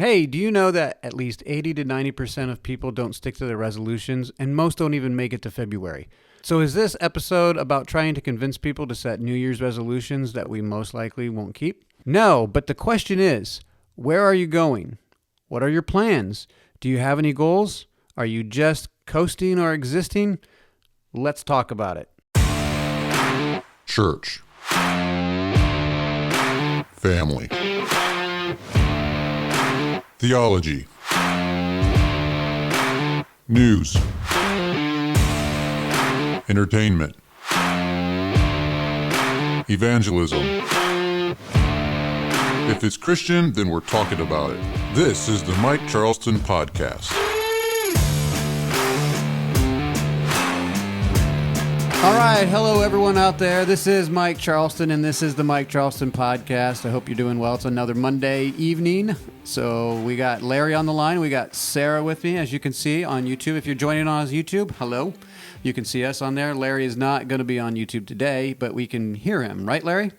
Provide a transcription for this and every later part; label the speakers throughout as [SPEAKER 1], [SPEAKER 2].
[SPEAKER 1] Hey, do you know that at least 80 to 90% of people don't stick to their resolutions, and most don't even make it to February? So is this episode about trying to convince people to set New Year's resolutions that we most likely won't keep? No, but the question is, where are you going? What are your plans? Do you have any goals? Are you just coasting or existing? Let's talk about it.
[SPEAKER 2] Church. Family. Theology. News. Entertainment. Evangelism. If it's Christian, then we're talking about it. This is the Mike Charleston Podcast.
[SPEAKER 1] All right. Hello, everyone out there. This is Mike Charleston, and this is the Mike Charleston Podcast. I hope you're doing well. It's another Monday evening. So we got Larry on the line. We got Sarah with me, as you can see on YouTube. If you're joining on YouTube, hello. You can see us on there. Larry is not going to be on YouTube today, but we can hear him. Right, Larry?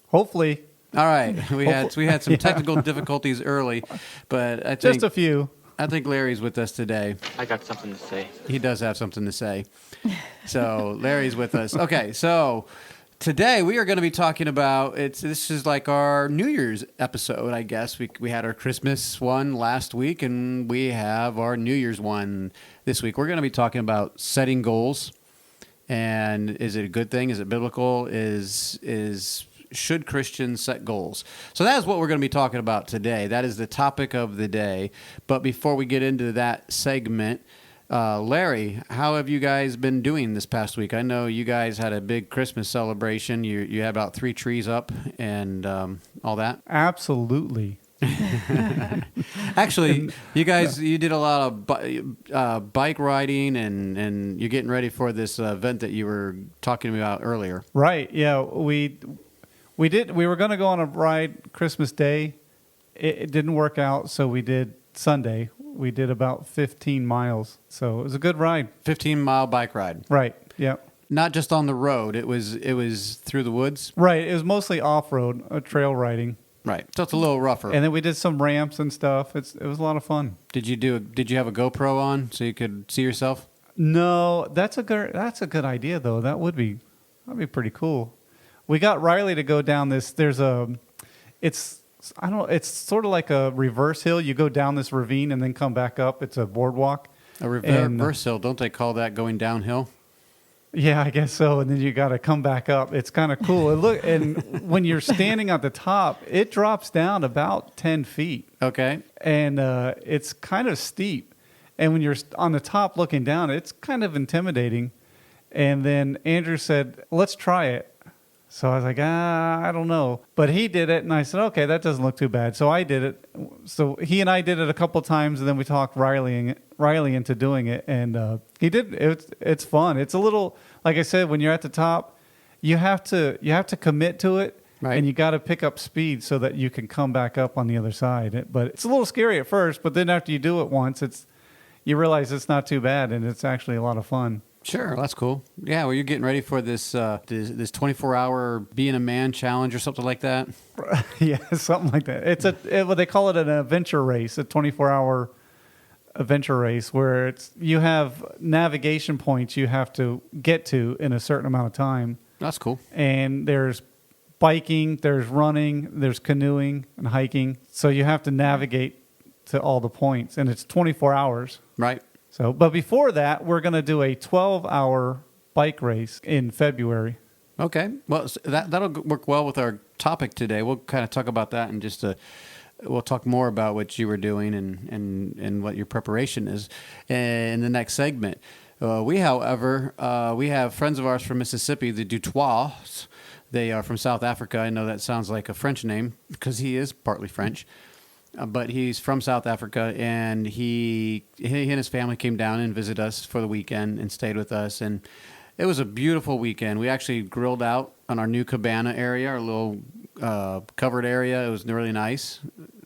[SPEAKER 3] Hopefully.
[SPEAKER 1] All right. We had some technical difficulties early, but I think...
[SPEAKER 3] Just a few.
[SPEAKER 1] I think Larry's with us today.
[SPEAKER 4] I got something to say.
[SPEAKER 1] He does have something to say. So Larry's with us. Okay, so today we are going to be talking about, this is like our New Year's episode, I guess. We had our Christmas one last week, and we have our New Year's one this week. We're going to be talking about setting goals. And is it a good thing? Is it biblical? Should Christians set goals? So that is what we're going to be talking about today. That is the topic of the day. But before we get into that segment, Larry, how have you guys been doing this past week? I know you guys had a big Christmas celebration. You had about 3 trees up and all that.
[SPEAKER 3] Absolutely.
[SPEAKER 1] Actually, you guys, you did a lot of bike riding and you're getting ready for this event that you were talking about earlier.
[SPEAKER 3] Right. Yeah. We did. We were going to go on a ride Christmas Day. It didn't work out, so we did Sunday. We did about 15 miles, so it was a good ride.
[SPEAKER 1] 15-mile bike ride.
[SPEAKER 3] Right. Yeah.
[SPEAKER 1] Not just on the road. It was through the woods.
[SPEAKER 3] Right. It was mostly off-road, trail riding.
[SPEAKER 1] Right. So it's a little rougher.
[SPEAKER 3] And then we did some ramps and stuff. It was a lot of fun.
[SPEAKER 1] Did you have a GoPro on so you could see yourself?
[SPEAKER 3] No, that's a good idea though. That'd be pretty cool. We got Riley to go down this. It's sort of like a reverse hill. You go down this ravine and then come back up. It's a boardwalk.
[SPEAKER 1] A reverse hill. Don't they call that going downhill?
[SPEAKER 3] Yeah, I guess so. And then you got to come back up. It's kind of cool. And when you're standing at the top, it drops down about 10 feet.
[SPEAKER 1] Okay.
[SPEAKER 3] And it's kind of steep. And when you're on the top looking down, it's kind of intimidating. And then Andrew said, "Let's try it." So I was like, I don't know. But he did it, and I said, okay, that doesn't look too bad. So I did it. So he and I did it a couple times, and then we talked Riley into doing it, and he did. It's fun. It's a little, like I said, when you're at the top, you have to commit to it,
[SPEAKER 1] right.
[SPEAKER 3] And you got to pick up speed so that you can come back up on the other side. But it's a little scary at first, but then after you do it once, you realize it's not too bad, and it's actually a lot of fun.
[SPEAKER 1] Sure, that's cool. Yeah, well, you're getting ready for this 24-hour being a man challenge or something like that.
[SPEAKER 3] Yeah, something like that. It's what they call it, an adventure race, a 24-hour adventure race where you have navigation points you have to get to in a certain amount of time.
[SPEAKER 1] That's cool. And
[SPEAKER 3] there's biking, there's running, there's canoeing and hiking. So you have to navigate to all the points, and it's 24 hours.
[SPEAKER 1] Right.
[SPEAKER 3] So, but before that, we're going to do a 12-hour bike race in February.
[SPEAKER 1] Okay. Well, that'll work well with our topic today. We'll kind of talk about that in just we'll talk more about what you were doing and what your preparation is in the next segment. We have friends of ours from Mississippi, the Dutois. They are from South Africa. I know that sounds like a French name because he is partly French. But he's from South Africa, and he and his family came down and visited us for the weekend and stayed with us. And it was a beautiful weekend. We actually grilled out on our new cabana area, our little covered area. It was really nice.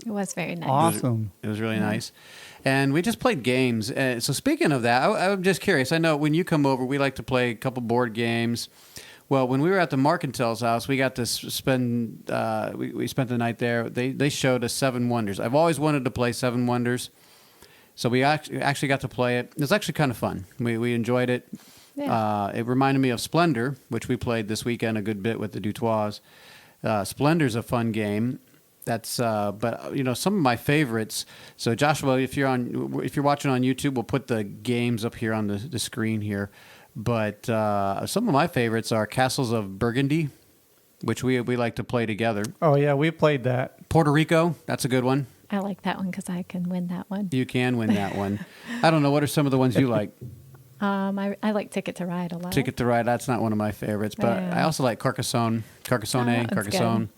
[SPEAKER 5] It was very nice.
[SPEAKER 3] Awesome.
[SPEAKER 1] It was really nice. And we just played games. So speaking of that, I'm just curious. I know when you come over, we like to play a couple board games. Well, when we were at the Marcantel's house, we got to spend we spent the night there. They showed us Seven Wonders. I've always wanted to play Seven Wonders, so we actually got to play it. It was actually kind of fun. We enjoyed it.
[SPEAKER 4] Yeah.
[SPEAKER 1] It reminded me of Splendor, which we played this weekend a good bit with the Dutois. Splendor's a fun game. That's but some of my favorites. So Joshua, if you're watching on YouTube, we'll put the games up here on the screen here. But some of my favorites are Castles of Burgundy, which we like to play together.
[SPEAKER 3] Oh yeah, we played that.
[SPEAKER 1] Puerto Rico, that's a good one.
[SPEAKER 4] I like that one because I can win that one.
[SPEAKER 1] You can win that one. I don't know, what are some of the ones you like?
[SPEAKER 4] I like Ticket to Ride a lot.
[SPEAKER 1] Ticket to Ride, that's not one of my favorites, but
[SPEAKER 4] Yeah.
[SPEAKER 1] I also like Carcassonne,
[SPEAKER 4] that one's
[SPEAKER 1] Carcassonne,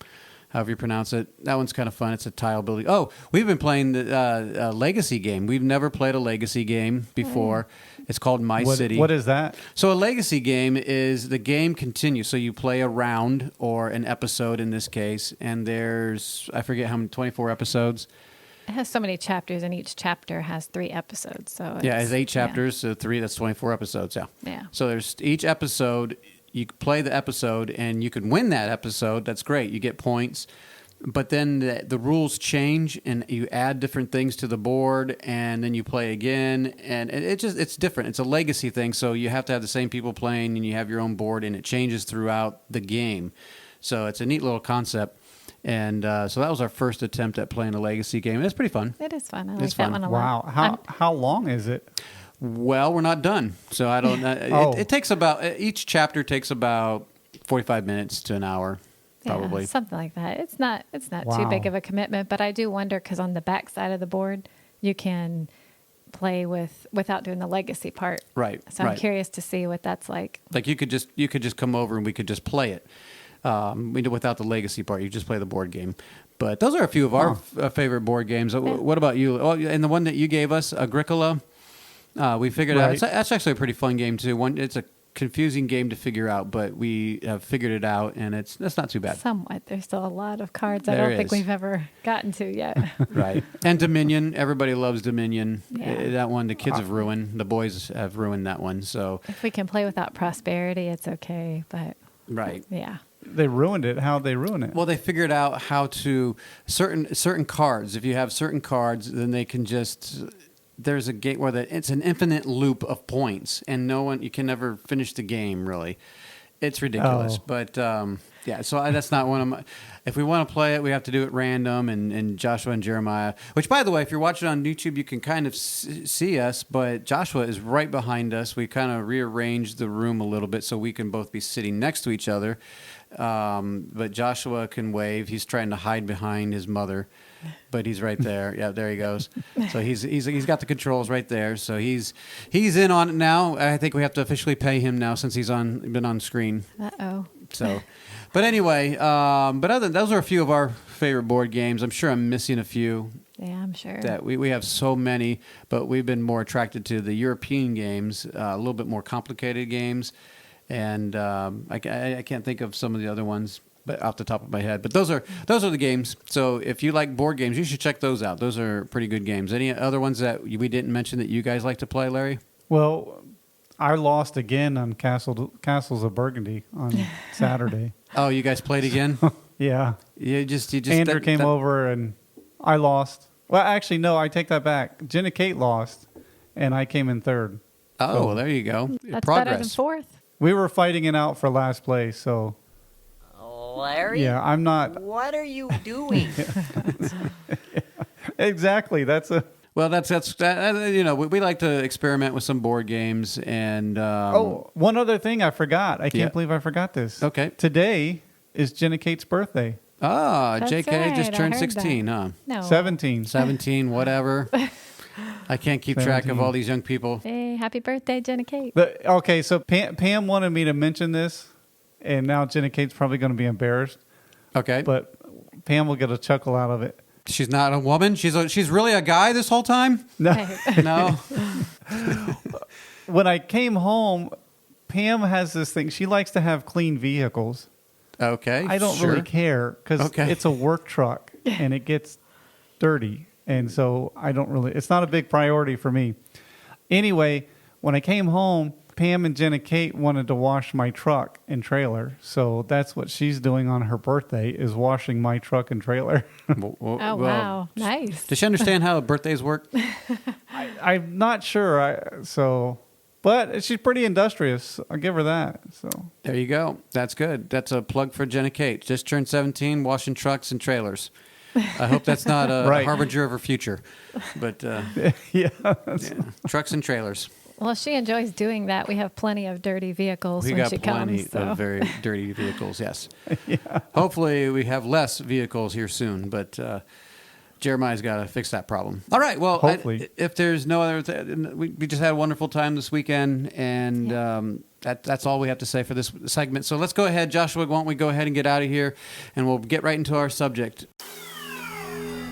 [SPEAKER 1] however you pronounce it. That one's kind of fun. It's a tile building. Oh, we've been playing the Legacy game. We've never played a Legacy game before. It's called My City.
[SPEAKER 3] What is that?
[SPEAKER 1] So a Legacy game is the game continues. So you play a round or an episode in this case, and there's, I forget how many, 24 episodes.
[SPEAKER 4] It has so many chapters, and each chapter has 3 episodes. So
[SPEAKER 1] Yeah, it's 8 chapters, so 3, that's 24 episodes, yeah.
[SPEAKER 4] Yeah.
[SPEAKER 1] So there's each episode, you play the episode, and you can win that episode. That's great. You get points. But then the rules change, and you add different things to the board, and then you play again. And it's different. It's a legacy thing, so you have to have the same people playing, and you have your own board, and it changes throughout the game. So it's a neat little concept. And so that was our first attempt at playing a legacy game. It's pretty fun.
[SPEAKER 4] It is fun. I
[SPEAKER 1] It's
[SPEAKER 4] like that
[SPEAKER 1] fun.
[SPEAKER 4] one a
[SPEAKER 3] Wow.
[SPEAKER 4] lot.
[SPEAKER 3] How long is it?
[SPEAKER 1] Well, we're not done. So I don't know.
[SPEAKER 3] Oh.
[SPEAKER 1] It takes about, each chapter takes about 45 minutes to an hour, probably.
[SPEAKER 4] Yeah, something like that. It's not
[SPEAKER 3] Wow.
[SPEAKER 4] too big of a commitment, but I do wonder because on the back side of the board you can play without doing the legacy part.
[SPEAKER 1] Right.
[SPEAKER 4] So I'm curious to see what that's like.
[SPEAKER 1] Like you could just come over and we could just play it. Without the legacy part, you just play the board game. But those are a few of our favorite board games. What about you? Oh, and the one that you gave us, Agricola, we figured out. That's actually a pretty fun game too. It's a confusing game to figure out, but we have figured it out, and that's not too bad.
[SPEAKER 4] Somewhat. There's still a lot of cards I
[SPEAKER 1] There
[SPEAKER 4] don't think
[SPEAKER 1] is.
[SPEAKER 4] we've ever gotten to yet.
[SPEAKER 1] Right. And Dominion. Everybody loves Dominion.
[SPEAKER 4] Yeah.
[SPEAKER 1] That one, the kids have ruined. The boys have ruined that one. So
[SPEAKER 4] If we can play without prosperity, it's okay. But
[SPEAKER 1] right.
[SPEAKER 4] yeah.
[SPEAKER 3] They ruined it. How'd they ruin it?
[SPEAKER 1] Well, they figured out how to certain cards. If you have certain cards, then they can just. There's a game where it's an infinite loop of points, and you can never finish the game. Really, it's ridiculous.
[SPEAKER 3] Oh.
[SPEAKER 1] But yeah, so that's not one of my. If we want to play it, we have to do it random. And Joshua and Jeremiah, which by the way, if you're watching on YouTube, you can kind of see us, but Joshua is right behind us. We kind of rearranged the room a little bit so we can both be sitting next to each other. But Joshua can wave. He's trying to hide behind his mother, but he's right there. Yeah, there he goes. So he's got the controls right there. So he's in on it now. I think we have to officially pay him now since he's been on screen.
[SPEAKER 4] Uh-oh.
[SPEAKER 1] So, but anyway, those are a few of our favorite board games. I'm sure I'm missing a few.
[SPEAKER 4] Yeah, I'm sure.
[SPEAKER 1] That we have so many, but we've been more attracted to the European games, a little bit more complicated games. And I can't think of some of the other ones, but off the top of my head. But those are the games. So if you like board games, you should check those out. Those are pretty good games. Any other ones that we didn't mention that you guys like to play, Larry?
[SPEAKER 3] Well, I lost again on Castles of Burgundy on Saturday.
[SPEAKER 1] Oh, you guys played again?
[SPEAKER 3] Yeah.
[SPEAKER 1] You just
[SPEAKER 3] Andrew came over and I lost. Well, actually, no, I take that back. Jen and Kate lost, and I came in third.
[SPEAKER 1] Oh, well, there you go.
[SPEAKER 4] That's
[SPEAKER 1] Progress.
[SPEAKER 4] better than fourth.
[SPEAKER 3] We were fighting it out for last place, so
[SPEAKER 5] Larry?
[SPEAKER 3] yeah, I'm not
[SPEAKER 5] What are you doing?
[SPEAKER 3] exactly. That's a
[SPEAKER 1] Well, that's we like to experiment with some board games and
[SPEAKER 3] one other thing I forgot. I
[SPEAKER 1] Yeah.
[SPEAKER 3] can't believe I forgot this.
[SPEAKER 1] Okay.
[SPEAKER 3] Today is Jen and Kate's birthday.
[SPEAKER 4] That's
[SPEAKER 1] JK
[SPEAKER 4] right,
[SPEAKER 1] just
[SPEAKER 4] I
[SPEAKER 1] turned
[SPEAKER 4] heard
[SPEAKER 1] 16,
[SPEAKER 4] that.
[SPEAKER 1] huh?
[SPEAKER 4] No.
[SPEAKER 3] 17.
[SPEAKER 1] 17, whatever. I can't keep track of
[SPEAKER 3] 17.
[SPEAKER 1] all these young people.
[SPEAKER 4] Hey, happy birthday, Jenna Kate.
[SPEAKER 3] Okay, so Pam wanted me to mention this, and now Jen and Kate's probably going to be embarrassed,
[SPEAKER 1] Okay.
[SPEAKER 3] but Pam will get a chuckle out of it.
[SPEAKER 1] She's not a woman. She's really a guy this whole time?
[SPEAKER 3] No.
[SPEAKER 4] Hey.
[SPEAKER 1] No.
[SPEAKER 3] When I came home, Pam has this thing. She likes to have clean vehicles.
[SPEAKER 1] Okay.
[SPEAKER 3] I don't
[SPEAKER 1] sure.
[SPEAKER 3] really care because
[SPEAKER 1] Okay.
[SPEAKER 3] it's a work truck and it gets dirty. And so I don't really, it's not a big priority for me. Anyway, when I came home, Pam and Jenna Kate wanted to wash my truck and trailer, so that's what she's doing on her birthday, is washing my truck and trailer.
[SPEAKER 4] Oh, wow. Nice.
[SPEAKER 1] Does she understand how birthdays work?
[SPEAKER 3] I'm not sure. But she's pretty industrious. I'll give her that. So
[SPEAKER 1] There you go. That's good. That's a plug for Jenna Kate. Just turned 17, washing trucks and trailers. I hope that's not a
[SPEAKER 3] Right.
[SPEAKER 1] harbinger of her future. But
[SPEAKER 3] yeah,
[SPEAKER 1] trucks and trailers.
[SPEAKER 4] Well, she enjoys doing that. We have plenty of dirty vehicles
[SPEAKER 1] We
[SPEAKER 4] when
[SPEAKER 1] got
[SPEAKER 4] she
[SPEAKER 1] plenty
[SPEAKER 4] comes. So.
[SPEAKER 1] of very dirty vehicles, yes. Hopefully we have less vehicles here soon, but Jeremiah's got to fix that problem. All right, well,
[SPEAKER 3] Hopefully.
[SPEAKER 1] if there's no other... we just had a wonderful time this weekend, and that's all we have to say for this segment. So let's go ahead. Joshua, why don't we go ahead and get out of here, and we'll get right into our subject.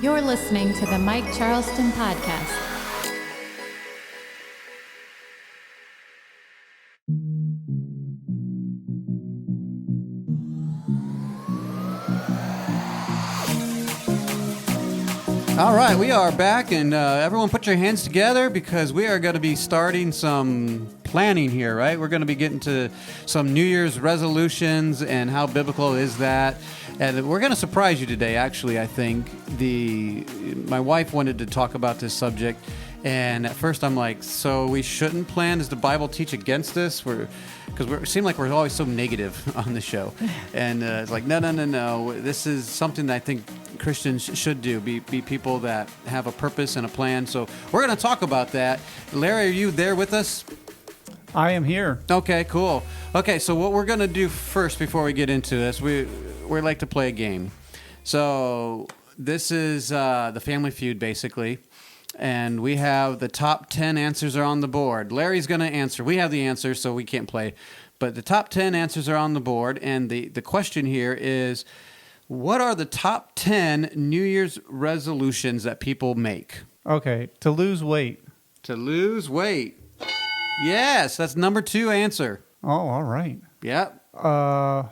[SPEAKER 4] You're listening to the Mike Charleston Podcast.
[SPEAKER 1] All right, we are back, and everyone put your hands together because we are going to be starting some planning here, right? We're going to be getting to some New Year's resolutions and how biblical is that. And we're going to surprise you today, actually, I think. My wife wanted to talk about this subject, and at first I'm like, so we shouldn't plan? Does the Bible teach against this? Because it seems like we're always so negative on the show. And it's like, no. This is something that I think Christians should do, be people that have a purpose and a plan. So we're going to talk about that. Larry, are you there with us?
[SPEAKER 3] I am here.
[SPEAKER 1] Okay, cool. Okay, so what we're going to do first before we get into this, we like to play a game. So this is the Family Feud, basically. And we have the top 10 answers are on the board. Larry's going to answer. We have the answers, so we can't play. But the top 10 answers are on the board. And the question here is, what are the top 10 New Year's resolutions that people make?
[SPEAKER 3] Okay, to lose weight.
[SPEAKER 1] To lose weight. Yes, that's number 2 answer.
[SPEAKER 3] Oh, all right.
[SPEAKER 1] Yep.
[SPEAKER 3] To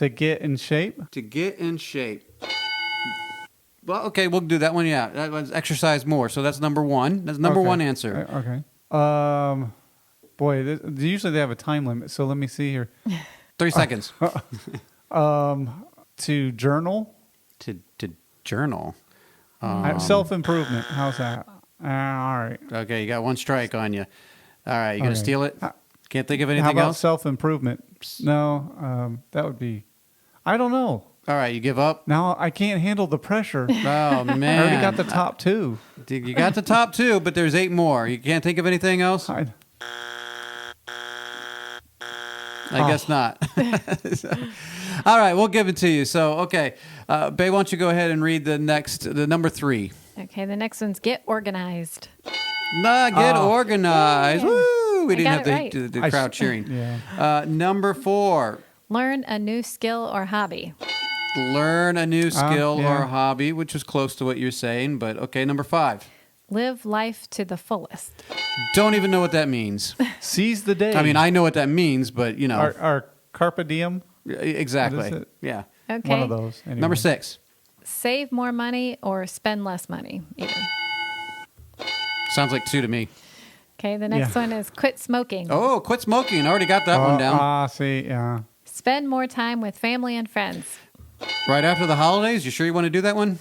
[SPEAKER 3] get in shape.
[SPEAKER 1] To get in shape. Well, okay, we'll do that one. Yeah, that was exercise more. So that's number 1. That's number
[SPEAKER 3] Okay.
[SPEAKER 1] 1 answer.
[SPEAKER 3] Okay. Boy, usually they have a time limit. So let me see here.
[SPEAKER 1] 30 seconds.
[SPEAKER 3] To journal.
[SPEAKER 1] To journal.
[SPEAKER 3] Self-improvement. How's that? All right.
[SPEAKER 1] Okay, you got 1 strike on you. All right, you going to
[SPEAKER 3] Okay.
[SPEAKER 1] steal it? Can't think of
[SPEAKER 3] How
[SPEAKER 1] anything
[SPEAKER 3] about
[SPEAKER 1] else?
[SPEAKER 3] self-improvement? No, that would be... I don't know.
[SPEAKER 1] All right, you give up?
[SPEAKER 3] Now I can't handle the pressure.
[SPEAKER 1] Oh, man.
[SPEAKER 3] I already got the top 2.
[SPEAKER 1] You got the top 2, but there's 8 more. You can't think of anything else? I guess not. All right, we'll give it to you. So, okay. Babe, why don't you go ahead and read the number 3.
[SPEAKER 4] Okay, the next one's get organized.
[SPEAKER 1] Get organized.
[SPEAKER 4] Yeah.
[SPEAKER 1] Woo! We
[SPEAKER 4] I
[SPEAKER 1] didn't
[SPEAKER 4] got
[SPEAKER 1] have
[SPEAKER 4] it right.
[SPEAKER 1] the crowd cheering.
[SPEAKER 3] Yeah.
[SPEAKER 1] Number 4.
[SPEAKER 4] Learn a new skill or hobby.
[SPEAKER 1] Learn a new skill
[SPEAKER 3] yeah.
[SPEAKER 1] or hobby, which is close to what you're saying, but okay, number 5.
[SPEAKER 4] Live life to the fullest.
[SPEAKER 1] Don't even know what that means.
[SPEAKER 3] Seize the day.
[SPEAKER 1] I mean, I know what that means, but you know.
[SPEAKER 3] Our carpe diem.
[SPEAKER 1] Exactly.
[SPEAKER 3] What is it?
[SPEAKER 1] Yeah.
[SPEAKER 4] Okay.
[SPEAKER 3] One of those. Anyway.
[SPEAKER 1] Number 6.
[SPEAKER 4] Save more money or spend less money. Either.
[SPEAKER 1] Sounds like 2 to me.
[SPEAKER 4] Okay, the next one is quit smoking.
[SPEAKER 1] Oh, quit smoking. I already got that one down.
[SPEAKER 3] See, yeah.
[SPEAKER 4] Spend more time with family and friends.
[SPEAKER 1] Right after the holidays? You sure you want to do that one?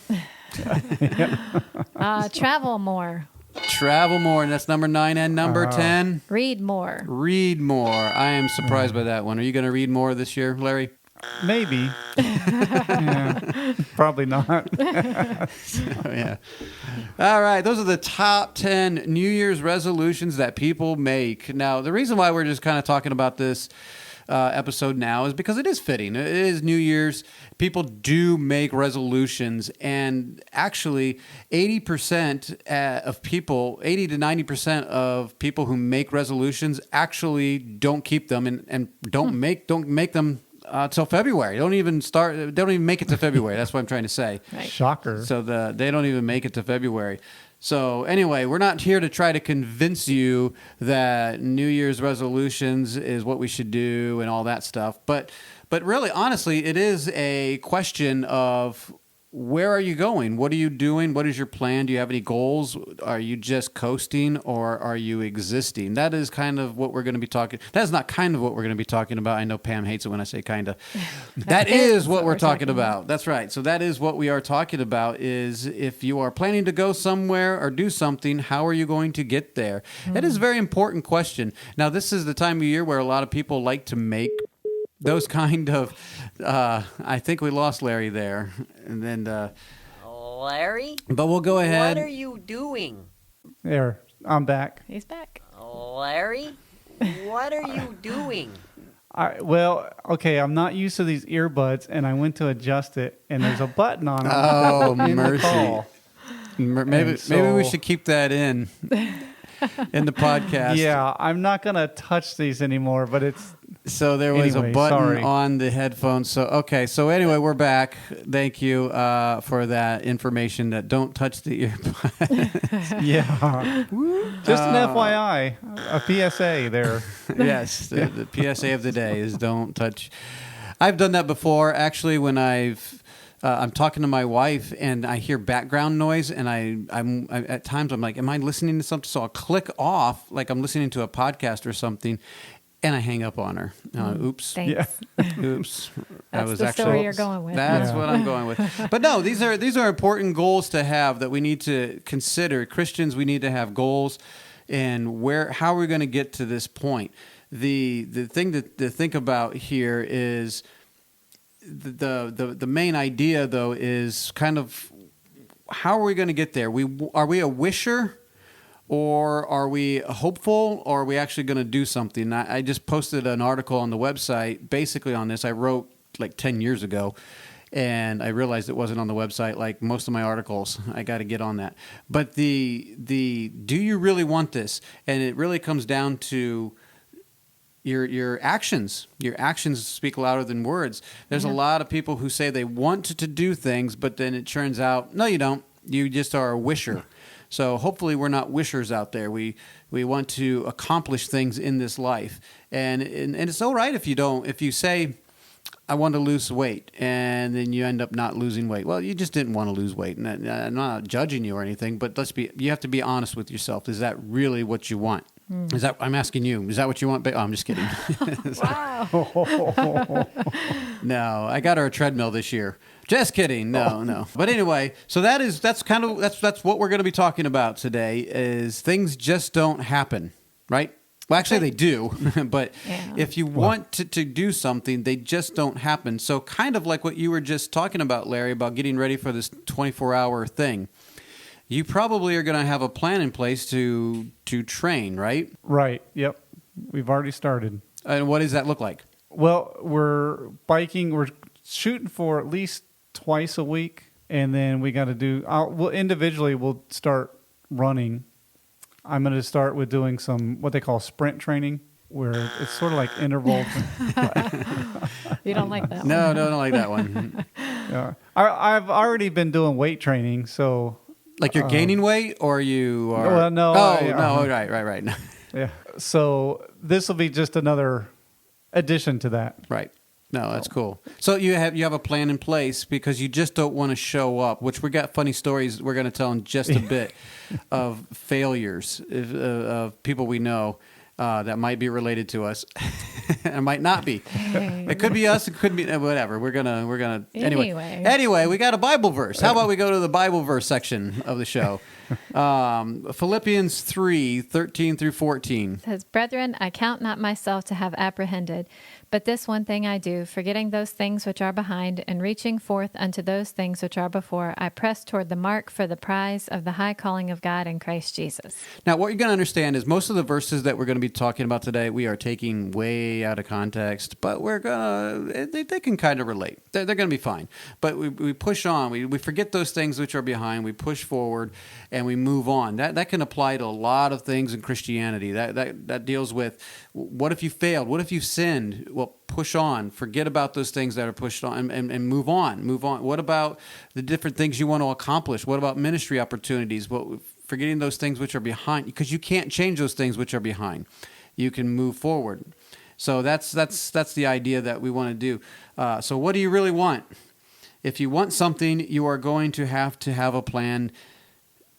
[SPEAKER 4] Travel more.
[SPEAKER 1] Travel more, and that's number 9. And number 10?
[SPEAKER 4] Read more.
[SPEAKER 1] Read more. I am surprised by that one. Are you going to read more this year, Larry?
[SPEAKER 3] Maybe. Yeah. Probably not.
[SPEAKER 1] Yeah. All right. Those are the top 10 New Year's resolutions that people make. Now, the reason why we're just kind of talking about this episode now is because it is fitting. It is New Year's. People do make resolutions, and actually 80% of people, 80 to 90% of people who make resolutions actually don't keep them and don't make them till February. Don't even make it to February. That's what I'm trying to say.
[SPEAKER 4] Right.
[SPEAKER 3] Shocker.
[SPEAKER 1] So they don't even make it to February. So anyway, we're not here to try to convince you that New Year's resolutions is what we should do and all that stuff. But really, honestly, it is a question of where are you going? What are you doing? What is your plan? Do you have any goals? Are you just coasting, or are you existing? That is kind of what we're going to be talking. That is not kind of what we're going to be talking about. I know Pam hates it when I say kind of. That is what we're talking about. That's right. So that is what we are talking about, is if you are planning to go somewhere or do something, how are you going to get there? That is a very important question. Now, this is the time of year where a lot of people like to make those kind of, I think we lost Larry there. And then,
[SPEAKER 5] Larry?
[SPEAKER 1] but we'll go ahead.
[SPEAKER 5] What are you doing?
[SPEAKER 3] There, I'm back.
[SPEAKER 4] He's back.
[SPEAKER 5] Larry? What are you doing?
[SPEAKER 3] Okay, I'm not used to these earbuds, and I went to adjust it, and there's a button on it.
[SPEAKER 1] Oh,
[SPEAKER 3] in the
[SPEAKER 1] mercy.
[SPEAKER 3] call.
[SPEAKER 1] Maybe we should keep that in the podcast.
[SPEAKER 3] Yeah, I'm not going to touch these anymore, but it's...
[SPEAKER 1] So there was
[SPEAKER 3] Anyway,
[SPEAKER 1] a button
[SPEAKER 3] sorry.
[SPEAKER 1] on the headphones. So anyway, we're back. Thank you for that information. That don't touch the earbuds.
[SPEAKER 3] Yeah. Just an FYI, a PSA there.
[SPEAKER 1] Yes, the PSA of the day is don't touch. I've done that before, actually, when I'm talking to my wife and I hear background noise, and I'm at times I'm like, am I listening to something? So I'll click off like I'm listening to a podcast or something, and I hang up on her. Oops.
[SPEAKER 4] Thanks.
[SPEAKER 1] Oops.
[SPEAKER 4] That's the story you're going with.
[SPEAKER 1] That's
[SPEAKER 3] Yeah.
[SPEAKER 1] what I'm going with. But no, these are important goals to have that we need to consider. Christians, we need to have goals, and how are we going to get to this point? The thing to think about here is the main idea, though, is kind of how are we going to get there? Are we a wisher? Or are we hopeful, or are we actually going to do something? I just posted an article on the website basically on this. I wrote like 10 years ago, and I realized it wasn't on the website like most of my articles. I got to get on that. But do you really want this? And it really comes down to your actions. Your actions speak louder than words. There's a lot of people who say they want to do things, but then it turns out, no, you don't. You just are a wisher. So hopefully we're not wishers out there. We want to accomplish things in this life. And it's all right if you don't. If you say, I want to lose weight, and then you end up not losing weight. Well, you just didn't want to lose weight. And I'm not judging you or anything, but you have to be honest with yourself. Is that really what you want? I'm asking you, is that what you want? Oh, I'm just kidding.
[SPEAKER 4] Wow.
[SPEAKER 1] No, I got her a treadmill this year. Just kidding. No. But anyway, so that's what we're going to be talking about today, is things just don't happen, right? Well, actually they do, but if you want to do something, they just don't happen. So kind of like what you were just talking about, Larry, about getting ready for this 24-hour thing. You probably are going to have a plan in place to train, right?
[SPEAKER 3] Right. Yep. We've already started.
[SPEAKER 1] And what does that look like?
[SPEAKER 3] Well, we're biking. We're shooting for at least twice a week, and then we got to do. Individually, we'll start running. I'm going to start with doing some what they call sprint training, where it's sort of like interval.
[SPEAKER 4] You don't like that one?
[SPEAKER 1] No, don't like that one.
[SPEAKER 3] Yeah. I've already been doing weight training, so.
[SPEAKER 1] Like you're gaining weight, or you are?
[SPEAKER 3] Well, no.
[SPEAKER 1] No, right.
[SPEAKER 3] Yeah. So this will be just another addition to that.
[SPEAKER 1] Right. No, that's cool. So you have a plan in place because you just don't want to show up, which we got funny stories we're going to tell in just a bit of failures of people we know that might be related to us. It might not be. It could be us. It could be whatever. We're gonna anyway. We got a Bible verse. How about we go to the Bible verse section of the show? Philippians 3:13 through 14.
[SPEAKER 4] It says, "Brethren, I count not myself to have apprehended, but this one thing I do, forgetting those things which are behind and reaching forth unto those things which are before, I press toward the mark for the prize of the high calling of God in Christ Jesus."
[SPEAKER 1] Now, what you're going to understand is most of the verses that we're going to be talking about today, we are taking way out of context, but they can kind of relate. They're going to be fine. But we push on. We forget those things which are behind. We push forward, and we move on. That can apply to a lot of things in Christianity. That deals with, what if you failed? What if you sinned? Well, push on. Forget about those things that are pushed on and move on. Move on. What about the different things you want to accomplish? What about ministry opportunities? Well, forgetting those things which are behind, because you can't change those things which are behind. You can move forward. So that's the idea that we want to do. So what do you really want? If you want something, you are going to have a plan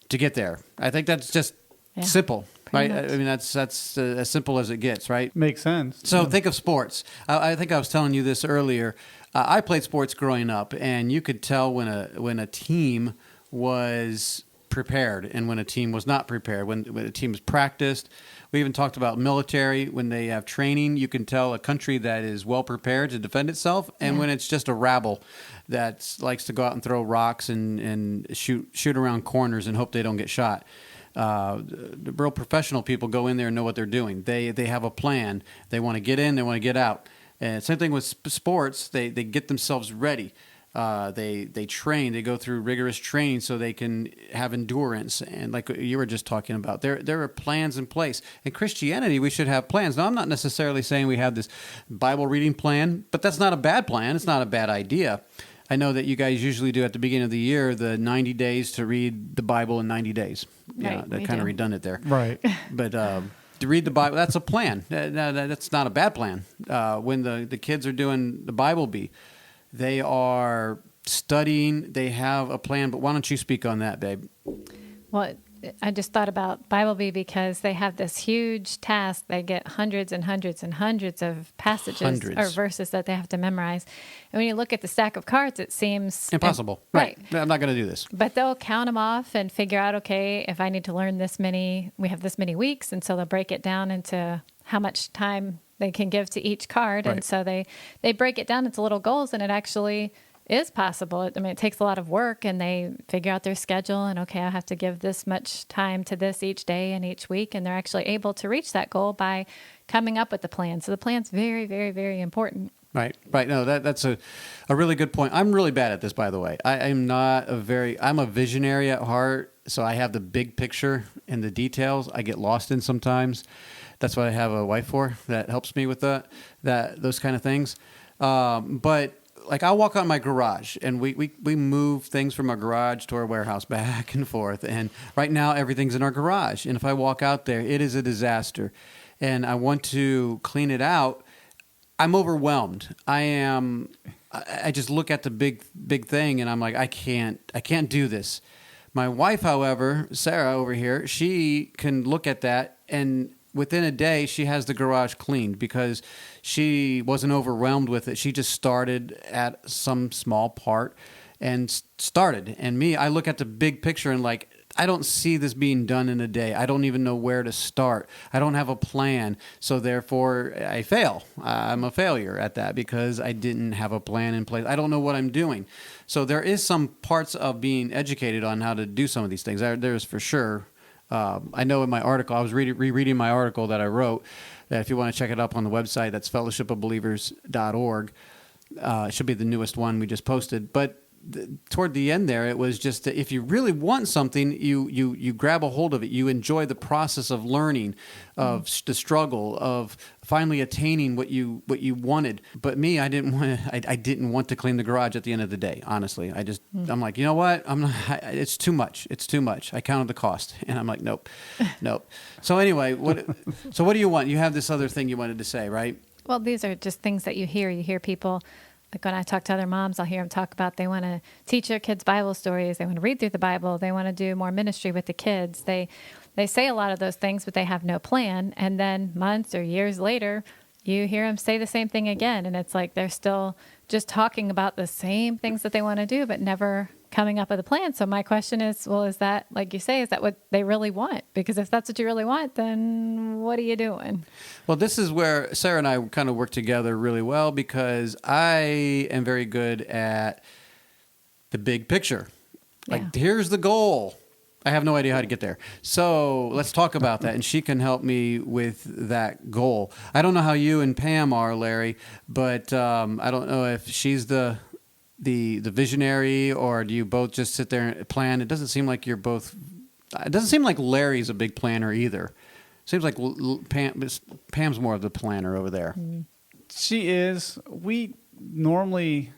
[SPEAKER 1] to get there. I think that's just simple, right?
[SPEAKER 4] much.
[SPEAKER 1] I mean, that's as simple as it gets, right?
[SPEAKER 3] Makes sense.
[SPEAKER 1] So think of sports. I think I was telling you this earlier. I played sports growing up, and you could tell when a team was prepared and when a team was not prepared. When a team is practiced. We even talked about military. When they have training, you can tell a country that is well prepared to defend itself, and when it's just a rabble that likes to go out and throw rocks and shoot around corners and hope they don't get shot. The real professional people go in there and know what they're doing. They have a plan. They want to get in. They want to get out. And same thing with sports. They get themselves ready. They train. They go through rigorous training so they can have endurance. And like you were just talking about, there are plans in place. In Christianity, we should have plans. Now, I'm not necessarily saying we have this Bible reading plan, but that's not a bad plan. It's not a bad idea. I know that you guys usually do at the beginning of the year the 90 days to read the Bible in 90 days.
[SPEAKER 4] Right,
[SPEAKER 1] That
[SPEAKER 4] we
[SPEAKER 1] kind of
[SPEAKER 4] do.
[SPEAKER 1] redundant there.
[SPEAKER 3] Right.
[SPEAKER 1] But to read the Bible, that's a plan. That's not a bad plan. When the kids are doing the Bible Bee, they are studying. They have a plan. But why don't you speak on that, babe?
[SPEAKER 4] Well, I just thought about Bible Bee because they have this huge task. They get hundreds and hundreds and hundreds of passages or verses that they have to memorize. And when you look at the stack of cards, it seems
[SPEAKER 1] Impossible.
[SPEAKER 4] Right.
[SPEAKER 1] I'm not going to do this.
[SPEAKER 4] But they'll count them off and figure out, okay, if I need to learn this many, we have this many weeks. And so they'll break it down into how much time they can give to each card.
[SPEAKER 1] Right.
[SPEAKER 4] And so they break it down into little goals, and it actually is possible. I mean, it takes a lot of work, and they figure out their schedule and, okay, I have to give this much time to this each day and each week. And they're actually able to reach that goal by coming up with the plan. So the plan's very, very, very important.
[SPEAKER 1] Right. No, that's a really good point. I'm really bad at this, by the way. I'm a visionary at heart, so I have the big picture and the details I get lost in sometimes. That's what I have a wife for that helps me with those kind of things. But like I'll walk out in my garage, and we move things from our garage to our warehouse back and forth. And right now everything's in our garage. And if I walk out there, it is a disaster. And I want to clean it out. I'm overwhelmed. I just look at the big thing, and I'm like, I can't do this. My wife, however, Sarah over here, she can look at that, and within a day, she has the garage cleaned because she wasn't overwhelmed with it. She just started at some small part and started. And me, I look at the big picture and like, I don't see this being done in a day. I don't even know where to start. I don't have a plan. So therefore, I fail. I'm a failure at that because I didn't have a plan in place. I don't know what I'm doing. So there is some parts of being educated on how to do some of these things. There's for sure. I know in my article, I was rereading my article that I wrote, that if you want to check it up on the website, that's fellowshipofbelievers.org. It should be the newest one we just posted. But toward the end there, it was just that if you really want something, you grab a hold of it. You enjoy the process of learning, of the struggle, of finally attaining what you wanted. But me, I didn't want to clean the garage at the end of the day. Honestly, I'm like, you know what? It's too much. It's too much. I counted the cost, and I'm like, nope. So anyway, what do you want? You have this other thing you wanted to say, right?
[SPEAKER 4] Well, these are just things that you hear. You hear people, like when I talk to other moms, I'll hear them talk about they want to teach their kids Bible stories. They want to read through the Bible. They want to do more ministry with the kids. They say a lot of those things, but they have no plan. And then months or years later, you hear them say the same thing again. And it's like they're still just talking about the same things that they want to do, but never coming up with a plan. So my question is, well, is that, like you say, is that what they really want? Because if that's what you really want, then what are you doing?
[SPEAKER 1] Well, this is where Sarah and I kind of work together really well because I am very good at the big picture. Like, here's the goal. I have no idea how to get there. So let's talk about that. And she can help me with that goal. I don't know how you and Pam are, Larry, but I don't know if she's the visionary, or do you both just sit there and plan? It doesn't seem like you're both. It doesn't seem like Larry's a big planner either. It seems like Pam's more of the planner over there.
[SPEAKER 3] She is. We normally,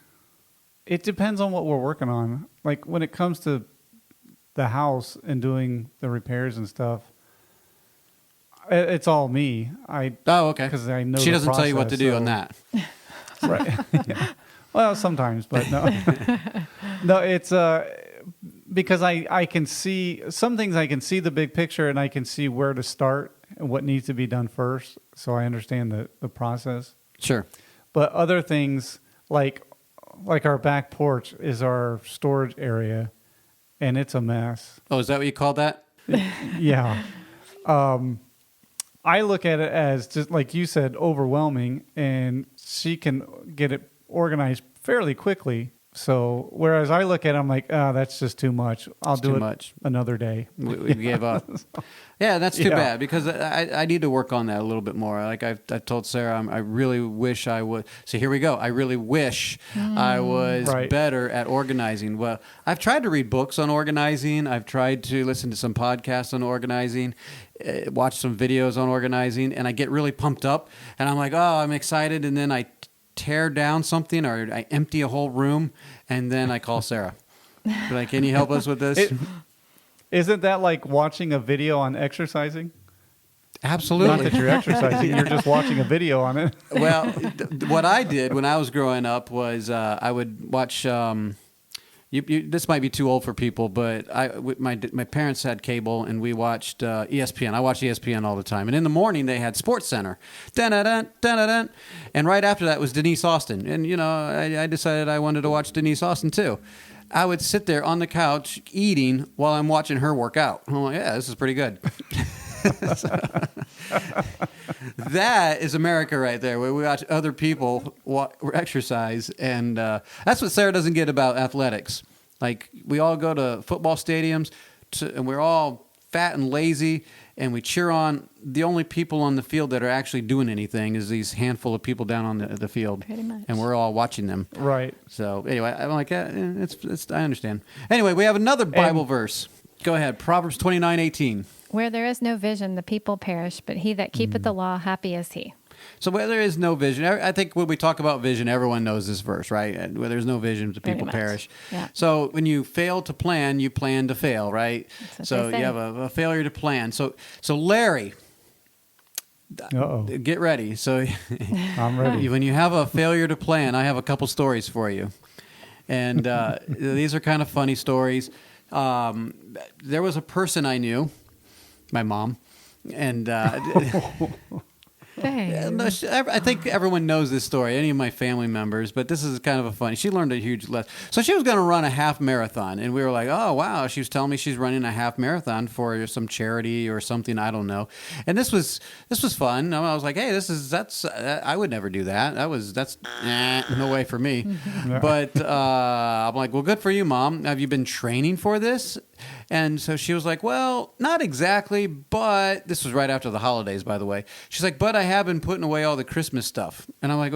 [SPEAKER 3] it depends on what we're working on. Like when it comes to the house and doing the repairs and stuff, it's all me.
[SPEAKER 1] Oh, okay.
[SPEAKER 3] Because I know
[SPEAKER 1] she
[SPEAKER 3] the
[SPEAKER 1] doesn't tell you what to
[SPEAKER 3] process,
[SPEAKER 1] do
[SPEAKER 3] so-
[SPEAKER 1] on that.
[SPEAKER 3] Right. Yeah. Well, sometimes, but no. No, it's because I can see some things. I can see the big picture, and I can see where to start and what needs to be done first. So I understand the process.
[SPEAKER 1] Sure.
[SPEAKER 3] But other things like our back porch is our storage area, and it's a mess.
[SPEAKER 1] Oh, is that what you call that?
[SPEAKER 3] Yeah. I look at it as, just like you said, overwhelming, and she can get it organized fairly quickly. So whereas I look at it, I'm like, oh, that's just too much. I'll do it another day.
[SPEAKER 1] We gave up. Yeah, that's too bad, because I need to work on that a little bit more. Like I told Sarah, I really wish I would. So here we go. I really wish I was better at organizing. Well, I've tried to read books on organizing. I've tried to listen to some podcasts on organizing, watch some videos on organizing, and I get really pumped up. And I'm like, oh, I'm excited. And then I tear down something, or I empty a whole room, and then I call Sarah. Like, can you help us with this?
[SPEAKER 3] Isn't that like watching a video on exercising?
[SPEAKER 1] Absolutely.
[SPEAKER 3] Not that you're exercising, you're just watching a video on it.
[SPEAKER 1] Well, what I did when I was growing up was I would watch. This might be too old for people, but my parents had cable, and we watched ESPN. I watched ESPN all the time. And in the morning, they had Sports Center. Dun-dun-dun, dun-dun-dun. And right after that was Denise Austin. And, I decided I wanted to watch Denise Austin, too. I would sit there on the couch eating while I'm watching her work out. I'm like, yeah, this is pretty good. That is America right there, where we watch other people exercise, and that's what Sarah doesn't get about athletics. Like, we all go to football stadiums, and we're all fat and lazy, and we cheer on the only people on the field that are actually doing anything is these handful of people down on the field.
[SPEAKER 4] Pretty much.
[SPEAKER 1] And we're all watching them.
[SPEAKER 3] Right.
[SPEAKER 1] So anyway, I'm like, it's I understand. Anyway, we have another Bible verse. Go ahead, Proverbs 29:18.
[SPEAKER 4] Where there is no vision, the people perish, but he that keepeth the law, happy is he.
[SPEAKER 1] So where there is no vision, I think when we talk about vision, everyone knows this verse, right? And where there's no vision, the people perish.
[SPEAKER 4] Yeah.
[SPEAKER 1] So when you fail to plan, you plan to fail, right? So you have a failure to plan. So Larry, get ready. So
[SPEAKER 3] I'm ready.
[SPEAKER 1] When you have a failure to plan, I have a couple stories for you. And these are kind of funny stories. There was a person I knew, my mom, and I think everyone knows this story, any of my family members, but this is kind of a funny. She learned a huge lesson. So she was going to run a half marathon, and we were like, oh, wow. She was telling me she's running a half marathon for some charity or something, I don't know. And this was fun. I was like, hey, that's I would never do that. That's no way for me. But I'm like, well, good for you, Mom. Have you been training for this? And so she was like, well, not exactly, but this was right after the holidays, by the way. She's like, but I have been putting away all the Christmas stuff. And I'm like,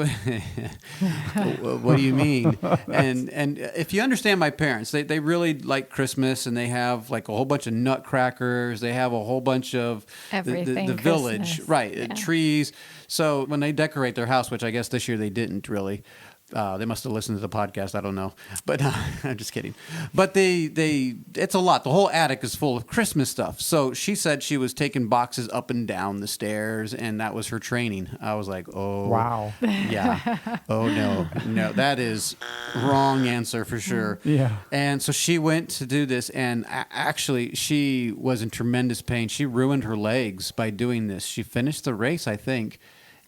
[SPEAKER 1] what do you mean? And if you understand my parents, they really like Christmas, and they have like a whole bunch of nutcrackers. They have a whole bunch of
[SPEAKER 4] everything,
[SPEAKER 1] the village,
[SPEAKER 4] Christmas.
[SPEAKER 1] right,
[SPEAKER 4] Yeah.
[SPEAKER 1] Trees. So when they decorate their house, which I guess this year they didn't really, they must have listened to the podcast. I don't know, but I'm just kidding. But it's a lot. The whole attic is full of Christmas stuff. So she said she was taking boxes up and down the stairs, and that was her training. I was like, oh,
[SPEAKER 3] wow,
[SPEAKER 1] yeah, oh no, that is wrong answer for sure.
[SPEAKER 3] Yeah. And
[SPEAKER 1] so she went to do this, and actually she was in tremendous pain. She ruined her legs by doing this. She finished the race, I think.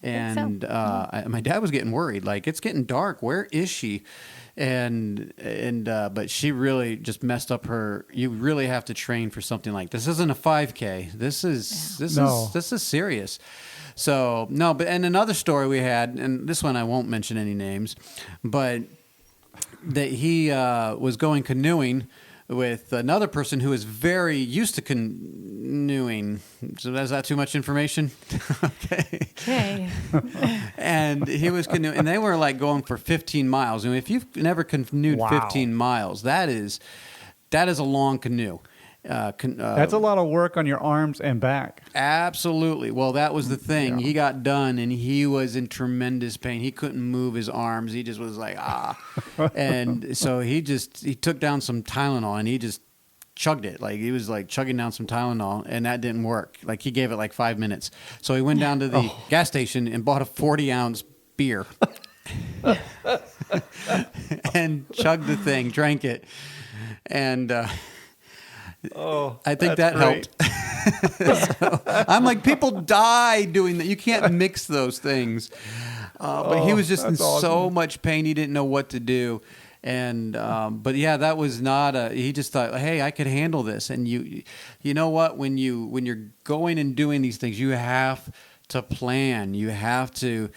[SPEAKER 1] And my dad was getting worried. Like, it's getting dark. Where is she? But she really just messed up her. You really have to train for something like this. Isn't a 5K. This is serious. So no, but and another story we had, and this one I won't mention any names, but that he was going canoeing with another person who is very used to canoeing. So is that too much information? Okay. And he was canoeing, and they were like going for 15 miles. And if you've never canoed 15 miles, that is a long canoe.
[SPEAKER 3] That's a lot of work on your arms and back.
[SPEAKER 1] Absolutely. Well, that was the thing. Yeah. He got done, and he was in tremendous pain. He couldn't move his arms. He just was like, And so he took down some Tylenol, and he just chugged it. Like, he was like chugging down some Tylenol, and that didn't work. Like, he gave it like 5 minutes. So he went down to the gas station and bought a 40-ounce beer. and chugged the thing, drank it. And I think
[SPEAKER 3] that's
[SPEAKER 1] that
[SPEAKER 3] great.
[SPEAKER 1] helped. So, I'm like, people die doing that. You can't mix those things. But he was just in
[SPEAKER 3] that's awesome.
[SPEAKER 1] so much pain, he didn't know what to do. And but yeah, that was not a. He just thought, hey, I could handle this. And you know what? When you're going and doing these things, you have to plan. You have to.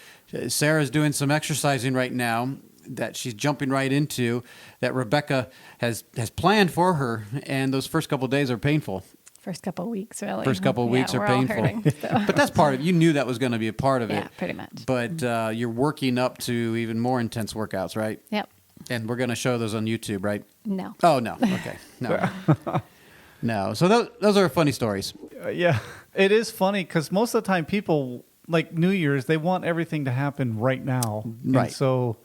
[SPEAKER 1] Sarah's doing some exercising right now that she's jumping right into, that Rebecca has planned for her, and those first couple of days are painful.
[SPEAKER 4] First couple of weeks, really.
[SPEAKER 1] First couple of weeks are
[SPEAKER 4] we're all
[SPEAKER 1] painful.
[SPEAKER 4] hurting, so.
[SPEAKER 1] But that's part of it. You knew that was going to be a part of it.
[SPEAKER 4] Yeah, pretty much.
[SPEAKER 1] But you're working up to even more intense workouts, right?
[SPEAKER 4] Yep.
[SPEAKER 1] And we're going to show those on YouTube, right?
[SPEAKER 4] No.
[SPEAKER 1] Oh, no. Okay. No. No. So those are funny stories.
[SPEAKER 3] Yeah, it is funny because most of the time people, like New Year's, they want everything to happen right now.
[SPEAKER 1] Right.
[SPEAKER 3] And so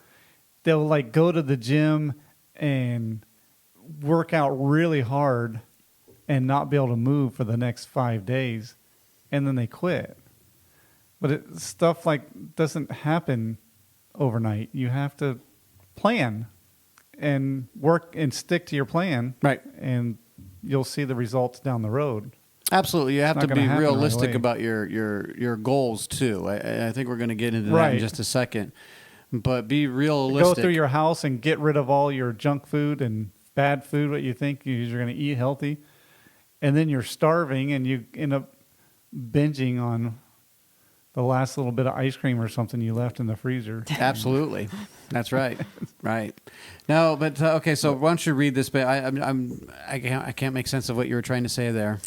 [SPEAKER 3] they'll like go to the gym and work out really hard and not be able to move for the next 5 days, and then they quit. But stuff like doesn't happen overnight. You have to plan and work and stick to your plan.
[SPEAKER 1] Right.
[SPEAKER 3] And you'll see the results down the road.
[SPEAKER 1] Absolutely. You have
[SPEAKER 3] It's
[SPEAKER 1] to
[SPEAKER 3] not
[SPEAKER 1] be
[SPEAKER 3] gonna happen right
[SPEAKER 1] realistic
[SPEAKER 3] away.
[SPEAKER 1] about your goals, too. I think we're going to get into that in
[SPEAKER 3] Right.
[SPEAKER 1] just a second. But be realistic.
[SPEAKER 3] Go through your house and get rid of all your junk food and bad food, what you think you're going to eat healthy. And then you're starving and you end up binging on the last little bit of ice cream or something you left in the freezer.
[SPEAKER 1] Absolutely, that's right, right. No, but okay. So why don't you read this? But I can't make sense of what you were trying to say there.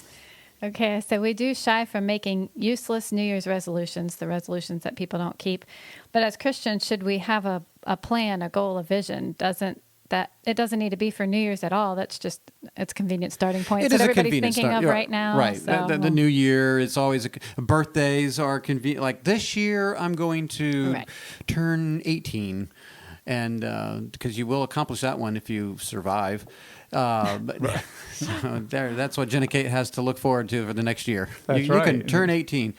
[SPEAKER 4] Okay, so we do shy from making useless New Year's resolutions, the resolutions that people don't keep. But as Christians, should we have a plan, a goal, a vision? It doesn't need to be for New Year's at all. That's just it's a convenient starting point.
[SPEAKER 1] It
[SPEAKER 4] It's
[SPEAKER 1] is
[SPEAKER 4] what
[SPEAKER 1] a
[SPEAKER 4] everybody's
[SPEAKER 1] convenient
[SPEAKER 4] thinking
[SPEAKER 1] start.
[SPEAKER 4] of
[SPEAKER 1] You're
[SPEAKER 4] right now.
[SPEAKER 1] right.
[SPEAKER 4] So,
[SPEAKER 1] The new year, it's always birthdays are convenient. Like this year, I'm going to
[SPEAKER 4] Right.
[SPEAKER 1] turn 18, and because you will accomplish that one if you survive. But so that's what Jenna Kate has to look forward to for the next year.
[SPEAKER 3] That's
[SPEAKER 1] You can
[SPEAKER 3] right.
[SPEAKER 1] turn 18.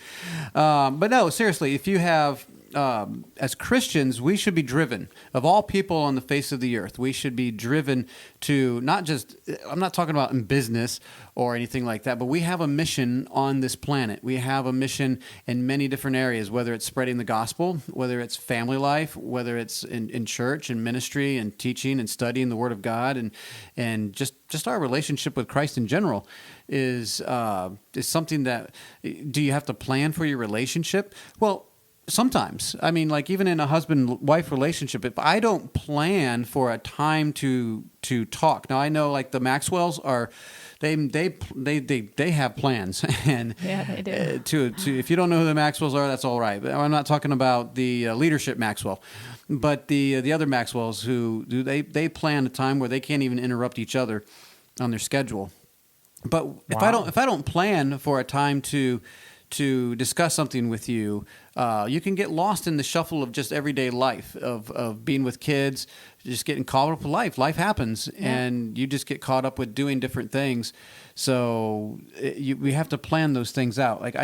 [SPEAKER 1] But no, seriously, if you have, as Christians, we should be driven. Of all people on the face of the earth, we should be driven to not just, I'm not talking about in business or anything like that, but we have a mission on this planet. We have a mission in many different areas, whether it's spreading the gospel, whether it's family life, whether it's in church and ministry and teaching and studying the Word of God, and just our relationship with Christ in general is something that, do you have to plan for your relationship? Well, sometimes. I mean, like even in a husband-wife relationship, if I don't plan for a time to talk. Now I know like the Maxwells are, they have plans, and
[SPEAKER 4] Yeah, they do.
[SPEAKER 1] to if you don't know who the Maxwells are, that's all right. But I'm not talking about the leadership Maxwell, but the other Maxwells who they plan a time where they can't even interrupt each other on their schedule. But if I don't plan for a time to discuss something with you, you can get lost in the shuffle of just everyday life of being with kids, just getting caught up with life. Life happens, and you just get caught up with doing different things. So we have to plan those things out. Like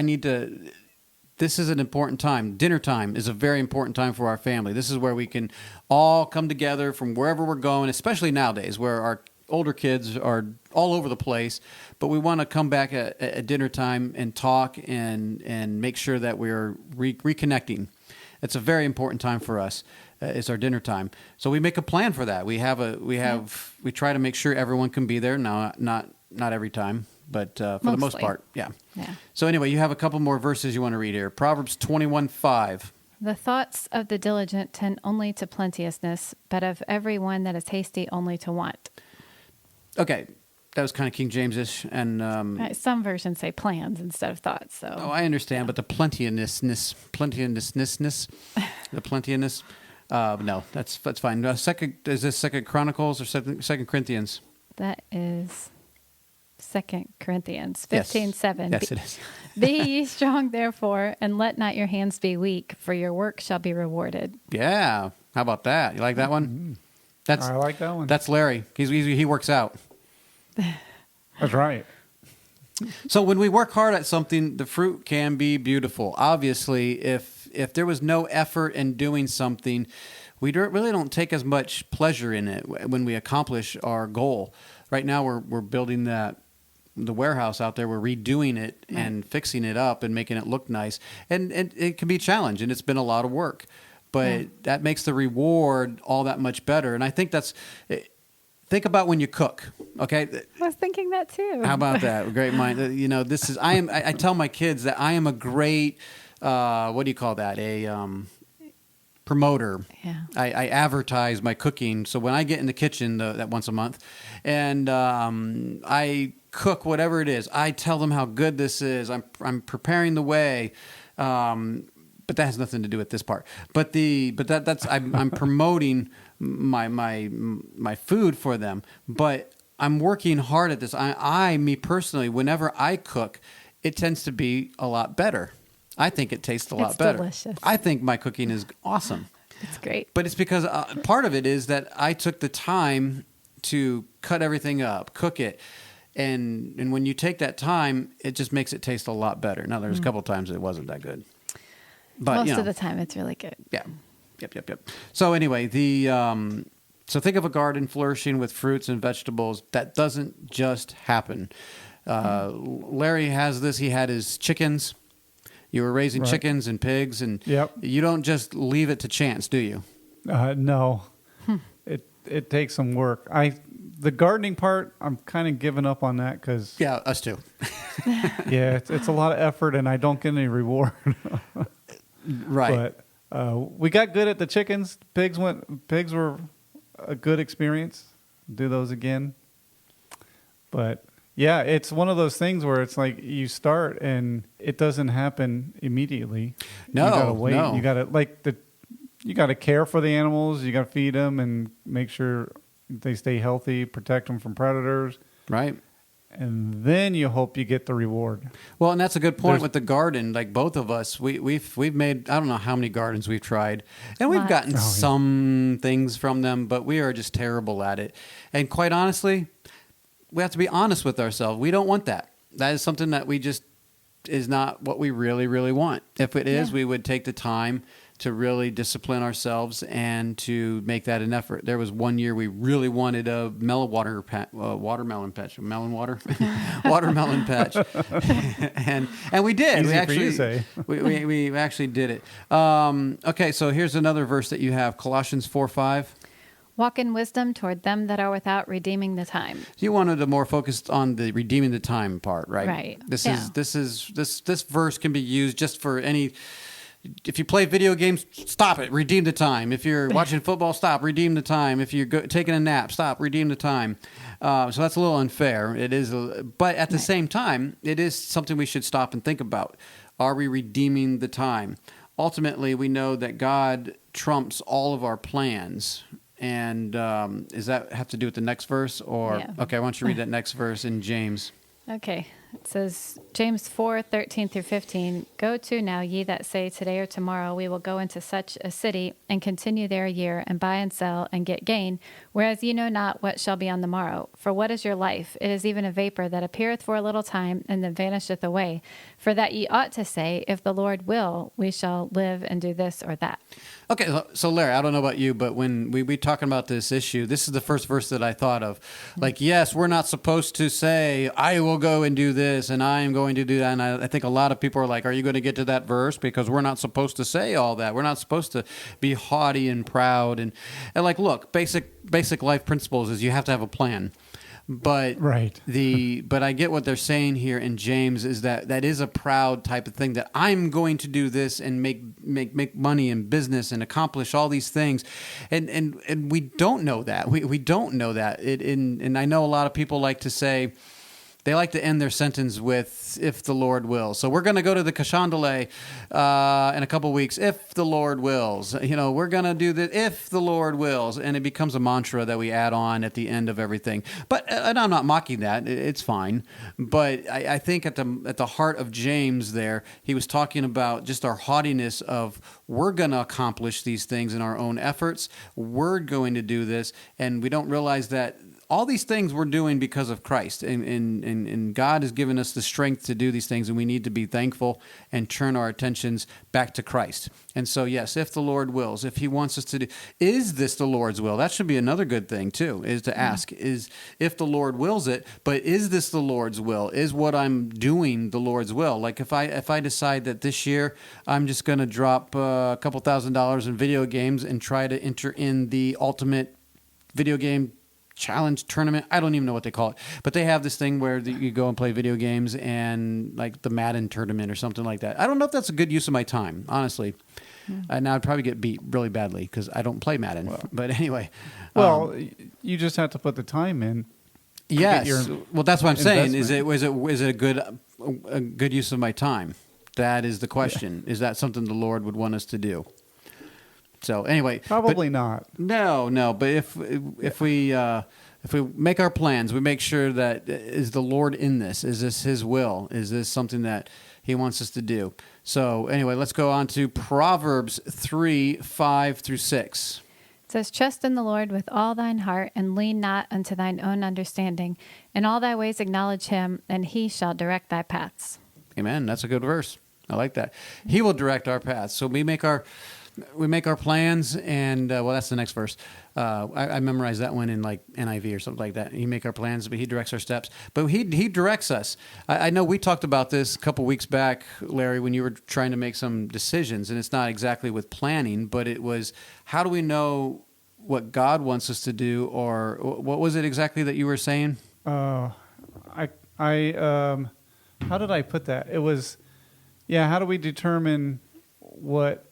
[SPEAKER 1] this is an important time. Dinner time is a very important time for our family. This is where we can all come together from wherever we're going, especially nowadays where our older kids are all over the place, but we want to come back at dinner time and talk and make sure that we're reconnecting. It's a very important time for us. It's our dinner time, so we make a plan for that. We try to make sure everyone can be there. Now, not every time, but for the most
[SPEAKER 4] Mostly.
[SPEAKER 1] part, yeah.
[SPEAKER 4] Yeah.
[SPEAKER 1] So anyway, you have a couple more verses you want to read here. Proverbs 21:5.
[SPEAKER 4] The thoughts of the diligent tend only to plenteousness, but of every one that is hasty only to want.
[SPEAKER 1] Okay, that was kind of King James-ish, and
[SPEAKER 4] Right, some versions say plans instead of thoughts. So
[SPEAKER 1] oh, I understand, but the plenteousness, the plenteousness. No, that's fine. Is this Second Chronicles or Second Corinthians?
[SPEAKER 4] that is 2 Corinthians
[SPEAKER 1] Yes.
[SPEAKER 4] 15:7.
[SPEAKER 1] Yes, it is.
[SPEAKER 4] Be ye strong, therefore, and let not your hands be weak, for your work shall be rewarded.
[SPEAKER 1] Yeah. How about that? You like that one?
[SPEAKER 3] I like that one.
[SPEAKER 1] That's Larry. He works out.
[SPEAKER 3] That's right.
[SPEAKER 1] So when we work hard at something, the fruit can be beautiful. Obviously, if there was no effort in doing something, we really don't take as much pleasure in it when we accomplish our goal. Right now, we're building the warehouse out there. We're redoing it and fixing it up and making it look nice. And it can be a challenge, and it's been a lot of work. But that makes the reward all that much better. And I think think about when you cook, okay?
[SPEAKER 4] I was thinking that too.
[SPEAKER 1] How about that? Great mind. This is, I tell my kids that I am a great, what do you call that? Promoter.
[SPEAKER 4] Yeah.
[SPEAKER 1] I advertise my cooking. So when I get in the kitchen that once a month and I cook whatever it is, I tell them how good this is. I'm preparing the way. But that has nothing to do with this part. But I'm promoting my food for them. But I'm working hard at this. Me personally, whenever I cook, it tends to be a lot better. I think it tastes a lot better.
[SPEAKER 4] Delicious.
[SPEAKER 1] I think my cooking is awesome.
[SPEAKER 4] It's great.
[SPEAKER 1] But it's because part of it is that I took the time to cut everything up, cook it. And when you take that time, it just makes it taste a lot better. Now, there's a couple times it wasn't that good. But,
[SPEAKER 4] Most of the time, it's really good.
[SPEAKER 1] Yeah. Yep. So anyway, so think of a garden flourishing with fruits and vegetables. That doesn't just happen. Larry has this. He had his chickens. You were raising chickens and pigs, and you don't just leave it to chance, do you?
[SPEAKER 3] No. It takes some work. The gardening part, I'm kind of giving up on that because
[SPEAKER 1] us too.
[SPEAKER 3] it's a lot of effort, and I don't get any reward.
[SPEAKER 1] Right.
[SPEAKER 3] But we got good at the chickens. Pigs were a good experience. Do those again. But yeah, it's one of those things where it's like you start and it doesn't happen immediately.
[SPEAKER 1] No,
[SPEAKER 3] you gotta wait.
[SPEAKER 1] no.
[SPEAKER 3] You gotta care for the animals. You gotta feed them and make sure they stay healthy, protect them from predators.
[SPEAKER 1] Right.
[SPEAKER 3] And then you hope you get the reward.
[SPEAKER 1] Well, and that's a good point with the garden. Like both of us, we've made, I don't know how many gardens we've tried, and we've gotten some things from them, but we are just terrible at it. And quite honestly, we have to be honest with ourselves. We don't want that. That is something that we just is not what we really, really want. If it is, we would take the time to really discipline ourselves and to make that an effort. There was one year we really wanted a watermelon patch, watermelon patch, and we did.
[SPEAKER 3] Easy
[SPEAKER 1] we actually,
[SPEAKER 3] for you to say.
[SPEAKER 1] we actually did it. Okay, so here's another verse that you have, Colossians 4:5.
[SPEAKER 4] Walk in wisdom toward them that are without, redeeming the time.
[SPEAKER 1] You wanted to more focused on the redeeming the time part, right?
[SPEAKER 4] Right.
[SPEAKER 1] This verse can be used just for any. If you play video games, stop it. Redeem the time. If you're watching football, stop. Redeem the time. If you're taking a nap, stop. Redeem the time. So that's a little unfair. It is, but at the same time, it is something we should stop and think about. Are we redeeming the time? Ultimately, we know that God trumps all of our plans. And does that have to do with the next verse? Or okay, why don't you read that next verse in James?
[SPEAKER 4] Okay. It says, James 4:13-15, Go to now, ye that say today or tomorrow we will go into such a city and continue there a year and buy and sell and get gain, whereas ye know not what shall be on the morrow. For what is your life? It is even a vapor that appeareth for a little time and then vanisheth away. For that ye ought to say, if the Lord will, we shall live and do this or that.
[SPEAKER 1] Okay, so Larry, I don't know about you, but when we talking about this issue, this is the first verse that I thought of. Like, yes, we're not supposed to say, I will go and do this, and I am going to do that. And I think a lot of people are like, are you going to get to that verse? Because we're not supposed to say all that. We're not supposed to be haughty and proud. And like, look, basic life principles is you have to have a plan. But but I get what they're saying here in James is that is a proud type of thing, that I'm going to do this and make money in business and accomplish all these things, and we don't know that we don't know that and I know a lot of people like to say. They like to end their sentence with, if the Lord wills. So we're going to go to the Kashandale in a couple weeks, if the Lord wills. We're going to do this, if the Lord wills. And it becomes a mantra that we add on at the end of everything. And I'm not mocking that. It's fine. But I think at the heart of James there, he was talking about just our haughtiness of, we're going to accomplish these things in our own efforts. We're going to do this. And we don't realize that all these things we're doing because of Christ, and God has given us the strength to do these things, and we need to be thankful and turn our attentions back to Christ. And so, yes, if the Lord wills, if He wants us to do, is this the Lord's will? That should be another good thing too, is to ask, is if the Lord wills it, but is this the Lord's will? Is what I'm doing the Lord's will? Like if I decide that this year I'm just going to drop a couple $1,000s in video games and try to enter in the ultimate video game challenge tournament. I don't even know what they call it, but they have this thing where you go and play video games, and like the Madden tournament or something like that. I don't know if that's a good use of my time, honestly. Now I'd probably get beat really badly because I don't play Madden. But anyway.
[SPEAKER 3] Well, you just have to put the time in.
[SPEAKER 1] Yes. Well, that's what I'm saying. Is it a good use of my time? That is the question. Yeah. Is that something the Lord would want us to do? So anyway,
[SPEAKER 3] probably not.
[SPEAKER 1] No. But if we make our plans, we make sure that is the Lord in this? Is this His will? Is this something that He wants us to do? So anyway, let's go on to Proverbs 3:5-6.
[SPEAKER 4] It says, "Trust in the Lord with all thine heart, and lean not unto thine own understanding. In all thy ways acknowledge Him, and He shall direct thy paths." Amen.
[SPEAKER 1] That's a good verse. I like that. He will direct our paths. So we make our plans, and that's the next verse. I memorized that one in like NIV or something like that. He make our plans, but He directs our steps. But He directs us. I know we talked about this a couple weeks back, Larry, when you were trying to make some decisions, and it's not exactly with planning, but it was, how do we know what God wants us to do, or what was it exactly that you were saying?
[SPEAKER 3] How did I put that? It was, how do we determine what?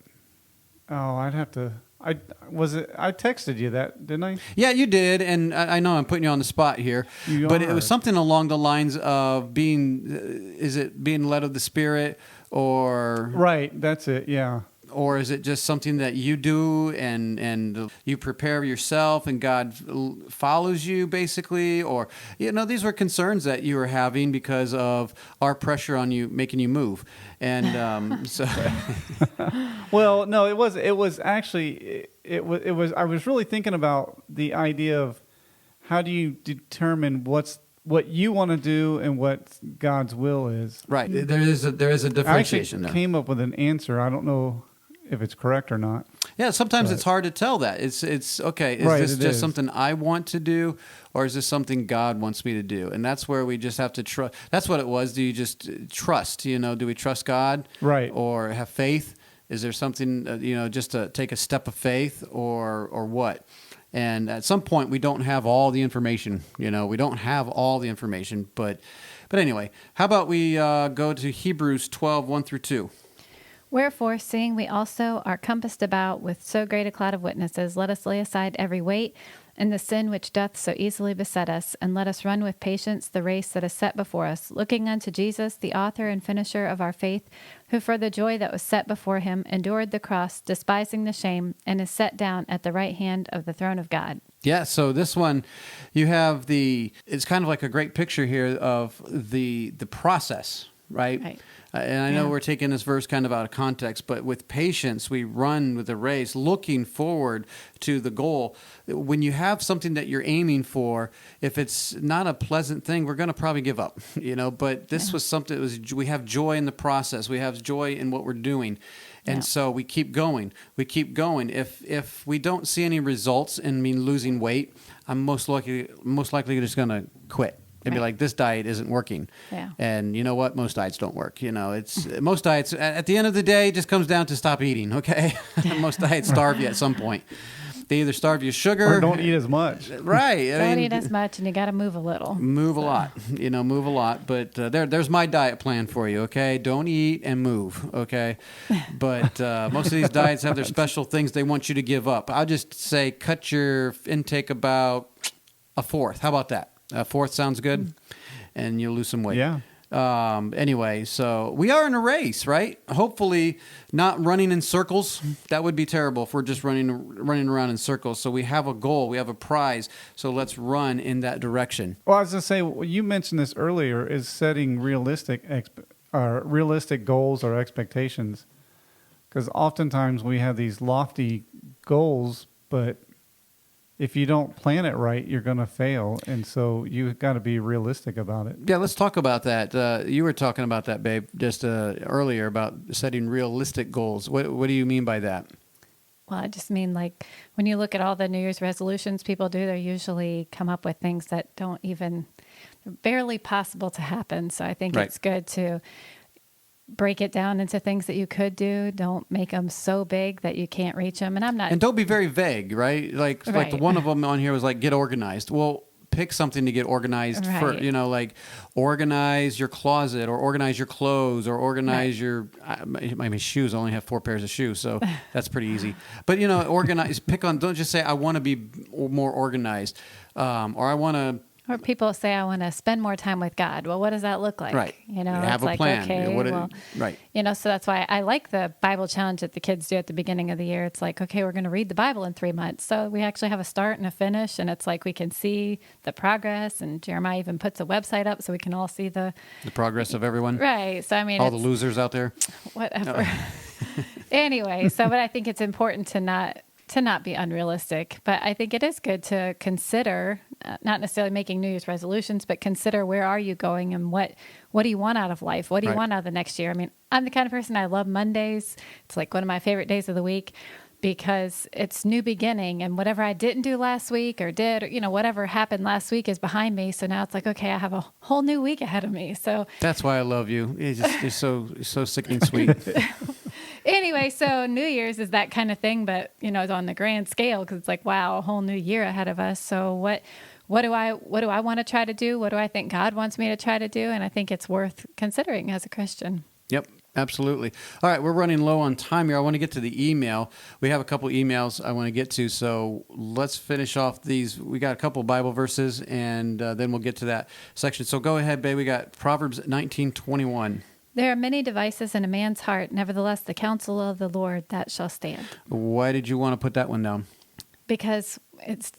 [SPEAKER 3] Oh, I'd have to. I texted you that, didn't I?
[SPEAKER 1] Yeah, you did, and I know I'm putting you on the spot here, but it was something along the lines of being led of the Spirit, or
[SPEAKER 3] right? That's it. Yeah.
[SPEAKER 1] Or is it just something that you do and you prepare yourself and God follows you, basically? Or, these were concerns that you were having because of our pressure on you, making you move. And so...
[SPEAKER 3] Well, no, it was actually, I was really thinking about the idea of how do you determine what you want to do and what God's will is.
[SPEAKER 1] Right. There is a differentiation there.
[SPEAKER 3] I actually came up with an answer. I don't know if it's correct or not.
[SPEAKER 1] Yeah, sometimes it's hard to tell that. It's okay, is this something I want to do, or is this something God wants me to do? And that's where we just have to trust. That's what it was. Do you just trust? Do we trust God?
[SPEAKER 3] Right.
[SPEAKER 1] Or have faith? Is there something, just to take a step of faith, or what? And at some point, we don't have all the information. We don't have all the information. But anyway, how about we go to Hebrews 12:1-2?
[SPEAKER 4] "Wherefore, seeing we also are compassed about with so great a cloud of witnesses, let us lay aside every weight and the sin which doth so easily beset us, and let us run with patience the race that is set before us, looking unto Jesus, the author and finisher of our faith, who for the joy that was set before Him endured the cross, despising the shame, and is set down at the right hand of the throne of God."
[SPEAKER 1] Yeah, so this one, you have it's kind of like a great picture here of the process, right? And I know we're taking this verse kind of out of context, but with patience, we run with the race, looking forward to the goal. When you have something that you're aiming for, if it's not a pleasant thing, we're going to probably give up, But this was something we have joy in the process. We have joy in what we're doing. And so we keep going. If we don't see any results in me losing weight, I'm most likely just going to quit. It'd be like, this diet isn't working.
[SPEAKER 4] Yeah.
[SPEAKER 1] And you know what? Most diets don't work. Most diets, at the end of the day, just comes down to stop eating, okay? Most diets starve you at some point. They either starve you sugar.
[SPEAKER 3] Or don't eat as much.
[SPEAKER 1] Right.
[SPEAKER 4] Don't eat as much, and you got to move a little.
[SPEAKER 1] Move a lot. Move a lot. But there's my diet plan for you, okay? Don't eat and move, okay? But most of these diets have their special things they want you to give up. I'll just say cut your intake about a fourth. How about that? A fourth sounds good, and you'll lose some weight.
[SPEAKER 3] Yeah.
[SPEAKER 1] Anyway, so we are in a race, right? Hopefully not running in circles. That would be terrible if we're just running around in circles. So we have a goal. We have a prize. So let's run in that direction.
[SPEAKER 3] Well, I was going to say, you mentioned this earlier, is setting realistic goals or expectations. Because oftentimes we have these lofty goals, but if you don't plan it right, you're going to fail. And so you've got to be realistic about it.
[SPEAKER 1] Yeah, let's talk about that. You were talking about that, babe, just earlier about setting realistic goals. What do you mean by that?
[SPEAKER 4] Well, I just mean like when you look at all the New Year's resolutions people do, they usually come up with things that don't even, barely possible to happen. So I think
[SPEAKER 1] Right.
[SPEAKER 4] it's good to break it down into things that you could do. Don't make them so big that you can't reach them. And I'm not.
[SPEAKER 1] And don't be very vague, right? Like
[SPEAKER 4] Right.
[SPEAKER 1] the one of them on here was like, get organized. Well, pick something to get organized for,
[SPEAKER 4] Right.
[SPEAKER 1] like organize your closet or organize your clothes or organize your, shoes. I only have 4 pairs of shoes, so that's pretty easy. But, organize, don't just say, I want to be more organized, or I want to.
[SPEAKER 4] Or people say, I want to spend more time with God. Well, what does that look like?
[SPEAKER 1] Right. Have
[SPEAKER 4] it's
[SPEAKER 1] a
[SPEAKER 4] like,
[SPEAKER 1] plan.
[SPEAKER 4] okay,
[SPEAKER 1] Right.
[SPEAKER 4] So that's why I like the Bible challenge that the kids do at the beginning of the year. It's like, okay, we're going to read the Bible in 3 months. So we actually have a start and a finish, and it's like we can see the progress. And Jeremiah even puts a website up so we can all see the
[SPEAKER 1] progress of everyone.
[SPEAKER 4] Right. So, I mean,
[SPEAKER 1] all the losers out there.
[SPEAKER 4] Whatever. Anyway, but I think it's important to not be unrealistic. But I think it is good to consider, not necessarily making New Year's resolutions, but consider where are you going and what do you want out of life? What do you
[SPEAKER 1] Right.
[SPEAKER 4] want out of the next year? I mean, I'm the kind of person, I love Mondays. It's like one of my favorite days of the week because it's new beginning, and whatever I didn't do last week or did, or, whatever happened last week is behind me. So now it's like, okay, I have a whole new week ahead of me. So
[SPEAKER 1] That's why I love you. You're so sickening sweet.
[SPEAKER 4] anyway, so New Year's is that kind of thing, but it's on the grand scale because it's like, wow, a whole new year ahead of us. So what do I want to try to do? What do I think God wants me to try to do? And I think it's worth considering as a Christian.
[SPEAKER 1] Yep, absolutely. All right, we're running low on time here. I want to get to the email. We have a couple emails I want to get to, so let's finish off these. We got a couple Bible verses, and then we'll get to that section. So go ahead, babe. We got Proverbs 19:21.
[SPEAKER 4] There are many devices in a man's heart. Nevertheless, the counsel of the Lord, that shall stand.
[SPEAKER 1] Why did you want to put that one down?
[SPEAKER 4] Because it's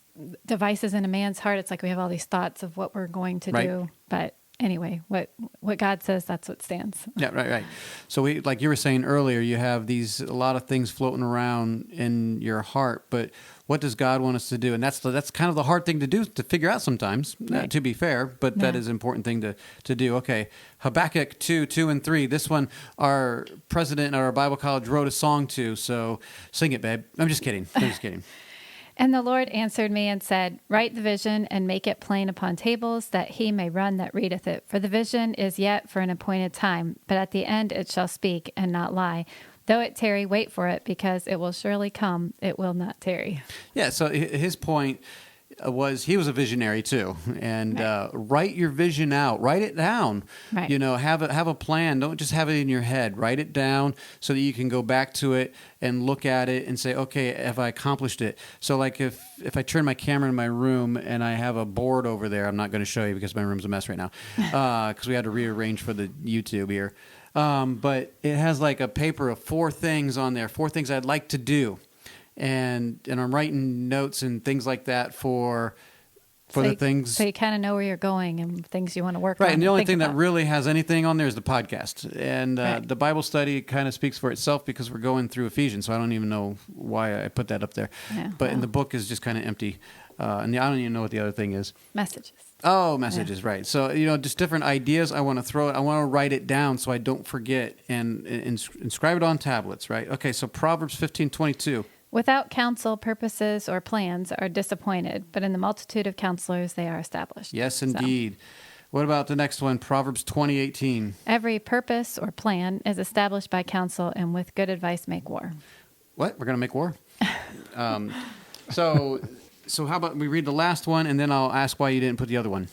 [SPEAKER 4] devices in a man's heart. It's like we have all these thoughts of what we're going to
[SPEAKER 1] Right.
[SPEAKER 4] do. But anyway, what God says, that's what stands.
[SPEAKER 1] Yeah, right. So we, like you were saying earlier, you have a lot of things floating around in your heart, but what does God want us to do? And that's kind of the hard thing to do, to figure out sometimes,
[SPEAKER 4] Right.
[SPEAKER 1] to be fair, but that
[SPEAKER 4] Yeah.
[SPEAKER 1] is an important thing to do. Okay, Habakkuk 2 and 3. This one, our president at our Bible college wrote a song to, so sing it, babe. I'm just kidding.
[SPEAKER 4] And the Lord answered me and said, write the vision and make it plain upon tables, that he may run that readeth it. For the vision is yet for an appointed time, but at the end it shall speak and not lie. Though it tarry, wait for it, because it will surely come. It will not tarry.
[SPEAKER 1] Yeah, so his point was he was a visionary too, and
[SPEAKER 4] Right.
[SPEAKER 1] write your vision out, write it down.
[SPEAKER 4] Right.
[SPEAKER 1] Have a plan. Don't just have it in your head. Write it down so that you can go back to it and look at it and say, okay, have I accomplished it? So like if I turn my camera in my room and I have a board over there, I'm not going to show you because my room's a mess right now, because we had to rearrange for the YouTube here. But it has like a paper of 4 things on there, 4 things I'd like to do. And I'm writing notes and things like that for the things.
[SPEAKER 4] So you kind of know where you're going and things you want to work on.
[SPEAKER 1] Right, and the only
[SPEAKER 4] think
[SPEAKER 1] thing that
[SPEAKER 4] about.
[SPEAKER 1] really has anything on there is the podcast. And
[SPEAKER 4] Right.
[SPEAKER 1] the Bible study kind of speaks for itself because we're going through Ephesians, so I don't even know why I put that up there.
[SPEAKER 4] Yeah,
[SPEAKER 1] But and
[SPEAKER 4] well.
[SPEAKER 1] the book is just kind of empty. And I don't even know what the other thing is.
[SPEAKER 4] Messages.
[SPEAKER 1] Oh, messages, right. So, just different ideas. I want to throw it. I want to write it down so I don't forget and inscribe it on tablets, right? Okay, so Proverbs 15:22.
[SPEAKER 4] Without counsel, purposes, or plans are disappointed, but in the multitude of counselors they are established.
[SPEAKER 1] Yes,
[SPEAKER 4] So,
[SPEAKER 1] indeed. What about the next one? Proverbs 20:18.
[SPEAKER 4] every purpose or plan is established by counsel, and with good advice make war.
[SPEAKER 1] What? We're going to make war? So how about we read the last one, and then I'll ask why you didn't put the other one.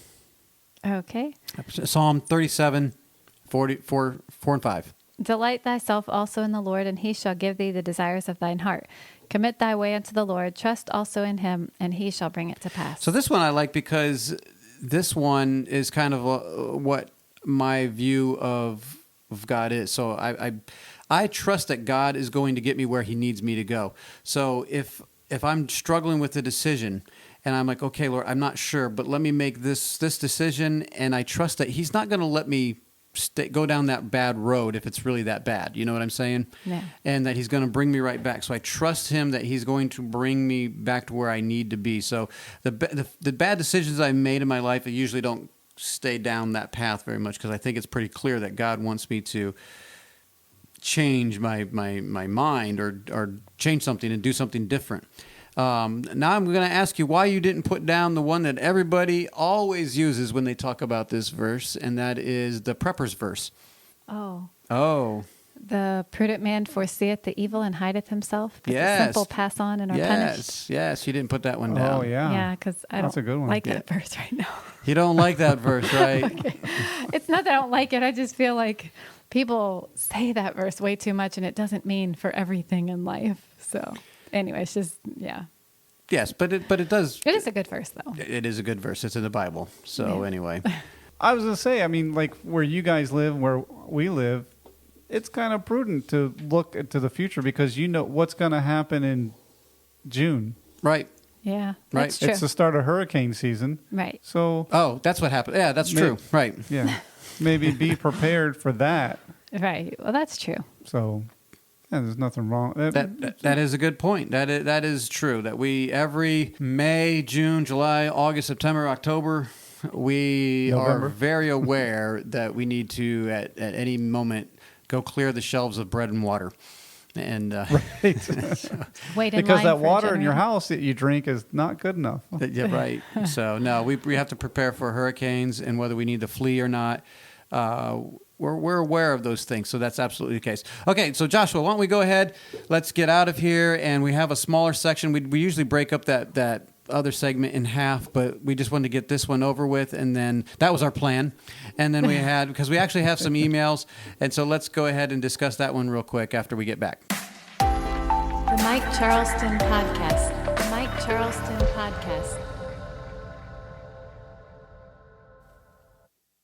[SPEAKER 4] Okay.
[SPEAKER 1] Psalm 37:4 and 5.
[SPEAKER 4] Delight thyself also in the Lord, and he shall give thee the desires of thine heart. Commit thy way unto the Lord, trust also in him, and he shall bring it to pass.
[SPEAKER 1] So this one I like because this one is kind of what my view of God is. So I trust that God is going to get me where he needs me to go. So if I'm struggling with a decision and I'm like, okay, Lord, I'm not sure, but let me make this decision, and I trust that he's not going to let me go down that bad road if it's really that bad. You know what I'm saying?
[SPEAKER 4] Yeah.
[SPEAKER 1] And that he's going to bring me right back. So I trust him that he's going to bring me back to where I need to be. So the bad decisions I've made in my life, I usually don't stay down that path very much because I think it's pretty clear that God wants me to change my mind or change something and do something different. Now I'm going to ask you why you didn't put down the one that everybody always uses when they talk about this verse, and that is the prepper's verse.
[SPEAKER 4] Oh.
[SPEAKER 1] Oh.
[SPEAKER 4] The prudent man foreseeth the evil and hideth himself, but
[SPEAKER 1] Yes.
[SPEAKER 4] the simple pass on and are punished.
[SPEAKER 1] Yes, you didn't put that one down.
[SPEAKER 3] Oh, yeah.
[SPEAKER 4] Yeah, because I
[SPEAKER 3] That's a
[SPEAKER 4] don't
[SPEAKER 3] good one.
[SPEAKER 4] like
[SPEAKER 1] Yeah.
[SPEAKER 4] that verse right now.
[SPEAKER 1] You don't like that verse, right?
[SPEAKER 4] Okay. It's not that I don't like it. I just feel like people say that verse way too much, and it doesn't mean for everything in life. So anyway, it's just, yeah.
[SPEAKER 1] Yes, but it does.
[SPEAKER 4] It is a good verse, though.
[SPEAKER 1] It is a good verse. It's in the Bible. So
[SPEAKER 4] Yeah.
[SPEAKER 1] anyway.
[SPEAKER 3] I was going to say, I mean, like where you guys live, where we live, it's kind of prudent to look into the future because you know what's going to happen in June.
[SPEAKER 1] Right.
[SPEAKER 4] Yeah,
[SPEAKER 1] Right.
[SPEAKER 4] that's true.
[SPEAKER 3] It's the start of hurricane season.
[SPEAKER 4] Right.
[SPEAKER 3] So,
[SPEAKER 1] Oh, that's what happened. Yeah, that's true. Right.
[SPEAKER 3] yeah, maybe be prepared for that.
[SPEAKER 4] Right. Well, that's true.
[SPEAKER 3] So, yeah, there's nothing wrong.
[SPEAKER 1] That is a good point. That is true. That we every May, June, July, August, September, October, we
[SPEAKER 3] November.
[SPEAKER 1] are very aware that we need to at any moment go clear the shelves of bread and water. And
[SPEAKER 4] Wait in
[SPEAKER 3] because
[SPEAKER 4] line
[SPEAKER 3] that
[SPEAKER 4] for a
[SPEAKER 3] water in your
[SPEAKER 4] generator.
[SPEAKER 3] house that you drink is not good enough.
[SPEAKER 1] yeah, right. So no, we have to prepare for hurricanes and whether we need to flee or not. We're aware of those things, so that's absolutely the case. Okay, so Joshua, why don't we go ahead? Let's get out of here, and we have a smaller section. We usually break up that other segment in half, but we just wanted to get this one over with, and then that was our plan. And then we had, because we actually have some emails, and so let's go ahead and discuss that one real quick after we get back.
[SPEAKER 4] The Mike Charleston Podcast. The Mike Charleston Podcast.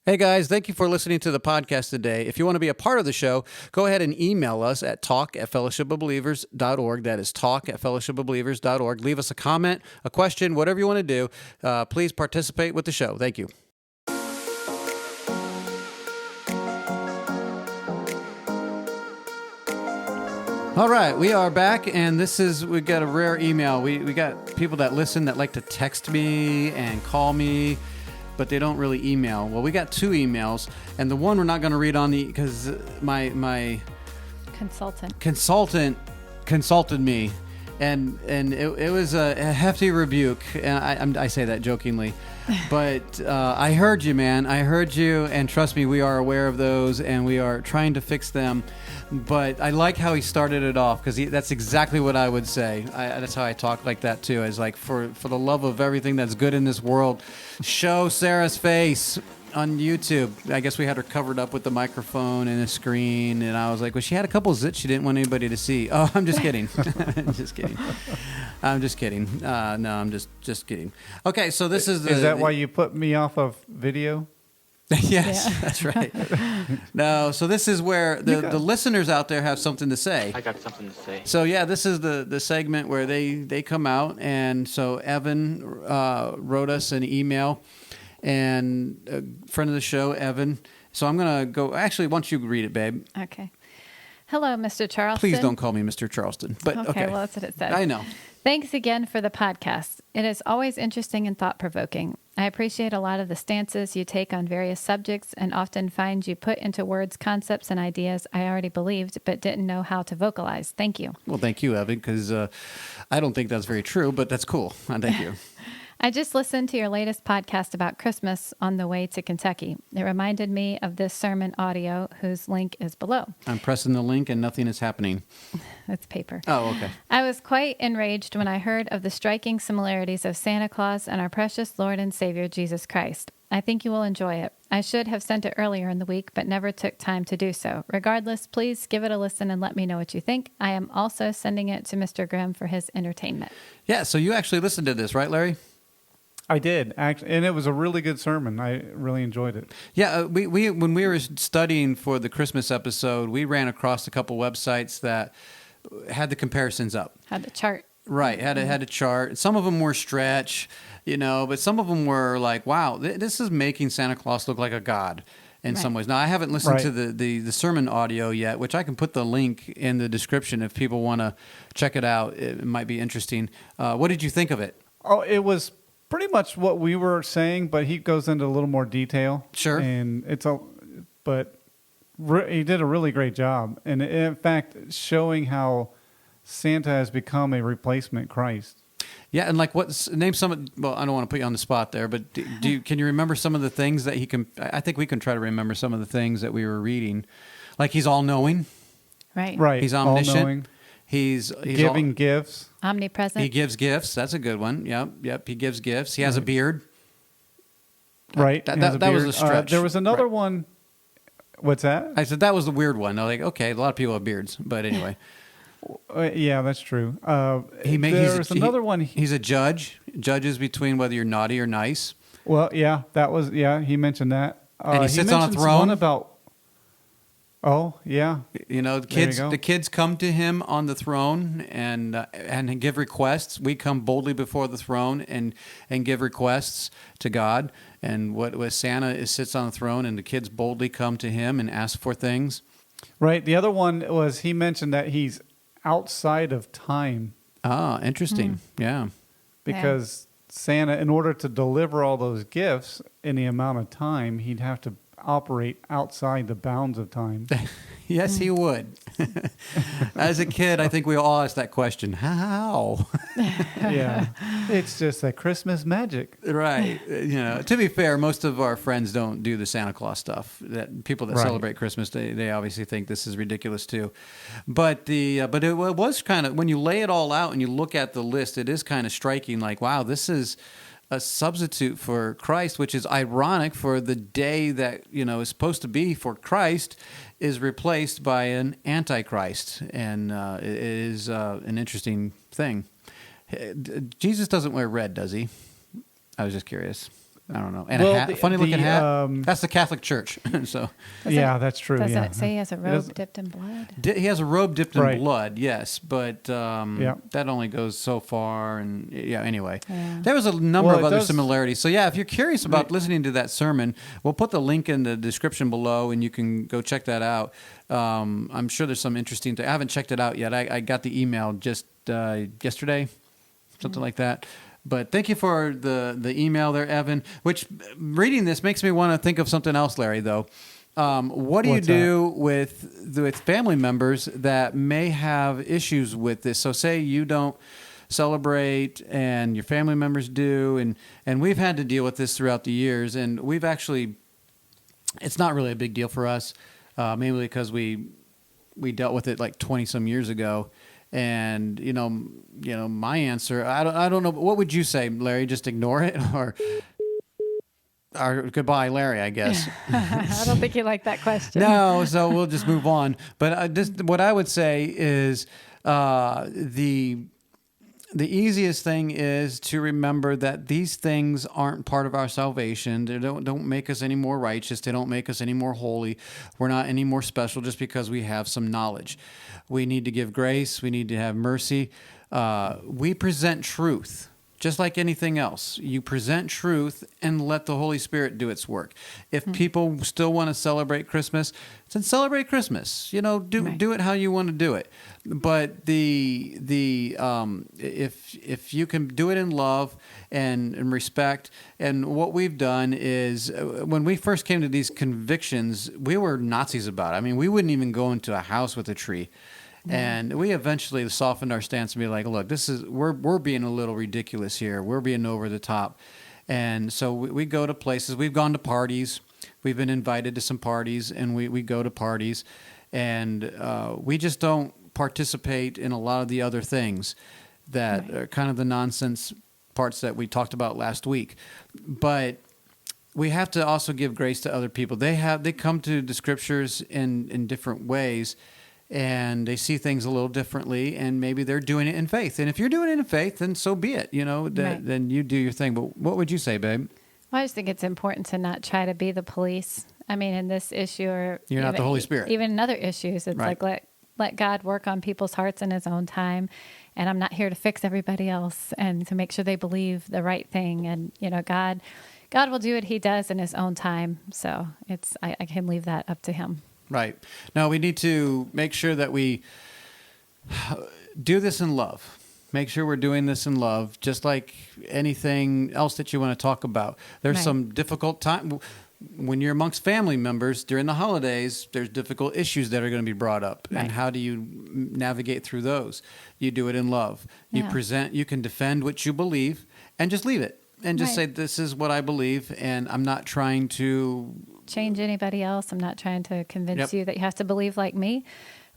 [SPEAKER 1] Hey guys, thank you for listening to the podcast today. If you want to be a part of the show, go ahead and email us at talk@fellowshipofbelievers.org. That is talk@fellowshipofbelievers.org. Leave us a comment, a question, whatever you want to do. Please participate with the show. Thank you. All right, we are back, and we got a rare email. We got people that listen that like to text me and call me, but they don't really email. Well, we got 2 emails, and the one we're not going to read on because my consultant consulted me, and it was a hefty rebuke, and I say that jokingly, but I heard you, man. I heard you, and trust me, we are aware of those, and we are trying to fix them. But I like how he started it off because that's exactly what I would say. That's how I talk like that too. Is like for the love of everything that's good in this world, show Sarah's face on YouTube. I guess we had her covered up with the microphone and a screen, and I was like, well, she had a couple zits she didn't want anybody to see. Oh, I'm just kidding. I'm just kidding. I'm just kidding. No, I'm just kidding. Okay, so this is
[SPEAKER 3] Is that why you put me off of video?
[SPEAKER 1] Yes,
[SPEAKER 4] Yeah.
[SPEAKER 1] that's right. No, so this is where the listeners out there have something to say.
[SPEAKER 6] I got something to say.
[SPEAKER 1] So yeah, this is the segment where they come out, and so Evan wrote us an email, and a friend of the show, Evan. So I'm gonna go. Actually, why don't you read it, babe?
[SPEAKER 4] Okay. Hello, Mr. Charleston.
[SPEAKER 1] Please don't call me Mr. Charleston. But okay,
[SPEAKER 4] well, that's what it says.
[SPEAKER 1] I know.
[SPEAKER 4] Thanks again for the podcast. It is always interesting and thought-provoking. I appreciate a lot of the stances you take on various subjects and often find you put into words concepts and ideas I already believed but didn't know how to vocalize. Thank you.
[SPEAKER 1] Well, thank you, Evan, because I don't think that's very true, but that's cool. Thank you.
[SPEAKER 4] I just listened to your latest podcast about Christmas on the way to Kentucky. It reminded me of this sermon audio whose link is below.
[SPEAKER 1] I'm pressing the link and nothing is happening.
[SPEAKER 4] It's paper.
[SPEAKER 1] Oh, okay.
[SPEAKER 4] I was quite enraged when I heard of the striking similarities of Santa Claus and our precious Lord and Savior Jesus Christ. I think you will enjoy it. I should have sent it earlier in the week, but never took time to do so. Regardless, please give it a listen and let me know what you think. I am also sending it to Mr. Grimm for his entertainment.
[SPEAKER 1] Yeah, so you actually listened to this, right, Larry?
[SPEAKER 3] I did, actually, and it was a really good sermon. I really enjoyed it.
[SPEAKER 1] Yeah, we when we were studying for the Christmas episode, we ran across a couple websites that had the comparisons up.
[SPEAKER 4] Had the chart.
[SPEAKER 1] Right, had a chart. Some of them were stretch, but some of them were like, wow, this is making Santa Claus look like a god. in
[SPEAKER 4] Right.
[SPEAKER 1] some ways. Now, I haven't listened
[SPEAKER 3] Right.
[SPEAKER 1] to the sermon audio yet, which I can put the link in the description if people want to check it out. It might be interesting. What did you think of it?
[SPEAKER 3] Oh, it was pretty much what we were saying, but he goes into a little more detail.
[SPEAKER 1] Sure.
[SPEAKER 3] And he did a really great job. And in fact, showing how Santa has become a replacement Christ.
[SPEAKER 1] Yeah, and like name some. Well, I don't want to put you on the spot there, but can you remember some of the things that he can? I think we can try to remember some of the things that we were reading. Like he's all knowing.
[SPEAKER 4] Right.
[SPEAKER 3] Right.
[SPEAKER 1] He's omniscient.
[SPEAKER 3] All-knowing.
[SPEAKER 1] He's
[SPEAKER 3] Giving gifts.
[SPEAKER 4] Omnipresent.
[SPEAKER 1] He gives gifts. That's a good one. Yep. He gives gifts. He has a beard.
[SPEAKER 3] Right.
[SPEAKER 1] That
[SPEAKER 3] He has a
[SPEAKER 1] was a
[SPEAKER 3] beard.
[SPEAKER 1] stretch.
[SPEAKER 3] There was another
[SPEAKER 1] Right.
[SPEAKER 3] one. What's that?
[SPEAKER 1] I said that was the weird one. I was like, okay, a lot of people have beards, but anyway.
[SPEAKER 3] Yeah, that's true.
[SPEAKER 1] He's
[SPEAKER 3] Another one.
[SPEAKER 1] He's a judge. Judges between whether you're naughty or nice.
[SPEAKER 3] Well, yeah, he mentioned that.
[SPEAKER 1] And he sits on a
[SPEAKER 3] mentions
[SPEAKER 1] throne?
[SPEAKER 3] One about. Oh yeah,
[SPEAKER 1] You know,
[SPEAKER 3] There you go.
[SPEAKER 1] the kids come to him on the throne and give requests. We come boldly before the throne and give requests to God. And what Santa sits on the throne, and the kids boldly come to him and ask for things.
[SPEAKER 3] right. The other one was he mentioned that he's outside of time
[SPEAKER 1] Ah, interesting. Yeah.
[SPEAKER 3] because Santa, in order to deliver all those gifts in the amount of time, he'd have to operate outside the bounds of time.
[SPEAKER 1] Yes, he would. As a kid, I think we all asked that question. How?
[SPEAKER 3] Yeah, it's just that Christmas magic.
[SPEAKER 1] Right. You know, to be fair, most of our friends don't do the Santa Claus stuff. That people that
[SPEAKER 3] Right.
[SPEAKER 1] celebrate Christmas, they obviously think this is ridiculous too. But it was kind of, when you lay it all out and you look at the list, it is kind of striking. Like, wow, this is a substitute for Christ, which is ironic for the day that is supposed to be for Christ is replaced by an antichrist, and it is an interesting thing. Jesus doesn't wear red, does he? I was just curious. I don't know. And
[SPEAKER 3] Well,
[SPEAKER 1] a hat, funny looking hat.
[SPEAKER 3] um,
[SPEAKER 1] That's the Catholic Church. So
[SPEAKER 3] Yeah, that's true.
[SPEAKER 4] Does
[SPEAKER 3] yeah.
[SPEAKER 4] it say he has a robe
[SPEAKER 3] doesn't-
[SPEAKER 4] dipped in blood?
[SPEAKER 1] he has a robe dipped in
[SPEAKER 3] Right.
[SPEAKER 1] blood, yes, but
[SPEAKER 3] Yeah.
[SPEAKER 1] that only goes so far. And anyway,
[SPEAKER 4] Yeah.
[SPEAKER 1] there was a number
[SPEAKER 3] Well,
[SPEAKER 1] of
[SPEAKER 3] it
[SPEAKER 1] other
[SPEAKER 3] does-
[SPEAKER 1] similarities. So yeah, if you're curious about listening to that sermon, we'll put the link in the description below, and you can go check that out. I'm sure there's some interesting things. I haven't checked it out yet. I got the email just yesterday, something like that. But thank you for the email there, Evan. Which, reading this makes me want to think of something else, Larry, though. What do you
[SPEAKER 3] What's
[SPEAKER 1] do with family members that may have issues with this? So say you don't celebrate and your family members do, and we've had to deal with this throughout the years, and we've actually, it's not really a big deal for us, mainly because we dealt with it like 20 some years ago. And my answer, I don't know. What would you say, Larry? Just ignore it, or goodbye, Larry? I guess.
[SPEAKER 4] I don't think you like that question.
[SPEAKER 1] No, so we'll just move on. But what I would say is the easiest thing is to remember that these things aren't part of our salvation. They don't make us any more righteous. They don't make us any more holy. We're not any more special just because we have some knowledge. We need to give grace. We need to have mercy. We present truth. Just like anything else, you present truth and let the Holy Spirit do its work. If people still want to celebrate Christmas, then celebrate Christmas. Do it how you want to do it. But if you can do it in love and respect, and what we've done is when we first came to these convictions, we were Nazis about it. I mean, we wouldn't even go into a house with a tree. And we eventually softened our stance and be like, look, we're being a little ridiculous here. We're being over the top. And so we go to places. We've gone to parties. We've been invited to some parties, and we go to parties. And we just don't participate in a lot of the other things that are kind of the nonsense parts that we talked about last week. But we have to also give grace to other people. They come to the scriptures in different ways, and they see things a little differently, and maybe they're doing it in faith. And if you're doing it in faith, then so be it. Then you do your thing. But what would you say, babe?
[SPEAKER 4] Well, I just think it's important to not try to be the police. I mean, in this issue, or
[SPEAKER 1] You're not the Holy Spirit.
[SPEAKER 4] Even in other issues, it's
[SPEAKER 1] Right.
[SPEAKER 4] like let God work on people's hearts in His own time. And I'm not here to fix everybody else and to make sure they believe the right thing. And God God will do what he does in his own time. So I can leave that up to him.
[SPEAKER 1] Right. Now, we need to make sure that we do this in love. Make sure we're doing this in love, just like anything else that you want to talk about. There's
[SPEAKER 4] Right.
[SPEAKER 1] some difficult time. When you're amongst family members during the holidays, there's difficult issues that are going to be brought up.
[SPEAKER 4] Right.
[SPEAKER 1] And how do you navigate through those? You do it in love. You
[SPEAKER 4] Yeah.
[SPEAKER 1] you can defend what you believe and just leave it. And just say,
[SPEAKER 4] Right.
[SPEAKER 1] this is what I believe, and I'm not trying to...
[SPEAKER 4] Change anybody else. I'm not trying to convince
[SPEAKER 1] Yep.
[SPEAKER 4] you that you have to believe like me.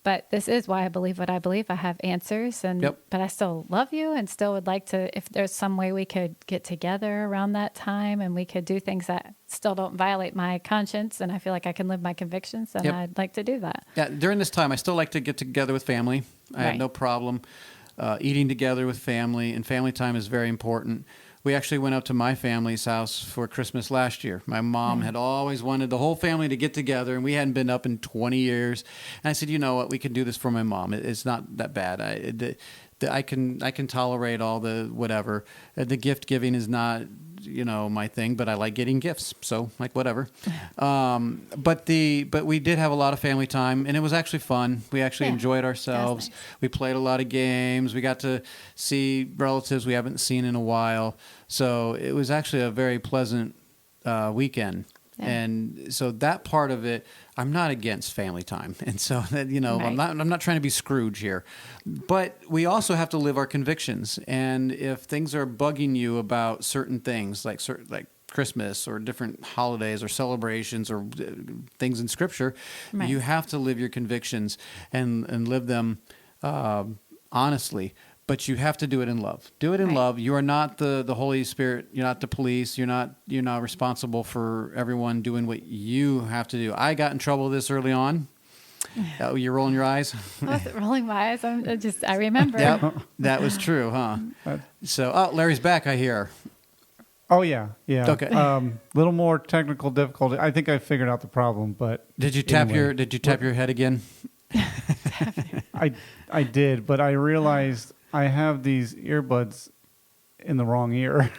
[SPEAKER 4] But this is why I believe what I believe. I have answers,
[SPEAKER 1] Yep.
[SPEAKER 4] but I still love you and still would like to, if there's some way we could get together around that time and we could do things that still don't violate my conscience and I feel like I can live my convictions, then
[SPEAKER 1] Yep.
[SPEAKER 4] I'd like to do that.
[SPEAKER 1] Yeah, during this time, I still like to get together with family. I have
[SPEAKER 4] Right.
[SPEAKER 1] no problem eating together with family, and family time is very important. We actually went up to my family's house for Christmas last year. My mom had always wanted the whole family to get together, and we hadn't been up in 20 years. And I said, you know what, we can do this for my mom. It's not that bad. I can tolerate all the whatever. The gift giving is not, my thing, but I like getting gifts, so like whatever. But we did have a lot of family time, and it was actually fun. We actually
[SPEAKER 4] Yeah,
[SPEAKER 1] enjoyed ourselves.
[SPEAKER 4] that's nice.
[SPEAKER 1] We played a lot of games. We got to see relatives we haven't seen in a while, so it was actually a very pleasant weekend.
[SPEAKER 4] Yeah.
[SPEAKER 1] And so that part of it, I'm not against family time, and so that,
[SPEAKER 4] Right.
[SPEAKER 1] I'm not trying to be Scrooge here, but we also have to live our convictions. And if things are bugging you about certain things, like Christmas or different holidays or celebrations or things in Scripture,
[SPEAKER 4] Right.
[SPEAKER 1] you have to live your convictions and live them honestly. But you have to do it in love. Do it in
[SPEAKER 4] Right.
[SPEAKER 1] love. You are not the Holy Spirit. You're not the police. You're not responsible for everyone doing what you have to do. I got in trouble this early on. You're rolling your eyes.
[SPEAKER 4] I wasn't rolling my eyes. I remember.
[SPEAKER 1] Yep, that was true, huh? So, Larry's back, I hear.
[SPEAKER 3] Oh yeah.
[SPEAKER 1] Okay.
[SPEAKER 3] Little more technical difficulty. I think I figured out the problem, but
[SPEAKER 1] Did you tap
[SPEAKER 3] anyway.
[SPEAKER 1] your head again?
[SPEAKER 3] I did, but I realized I have these earbuds in the wrong ear.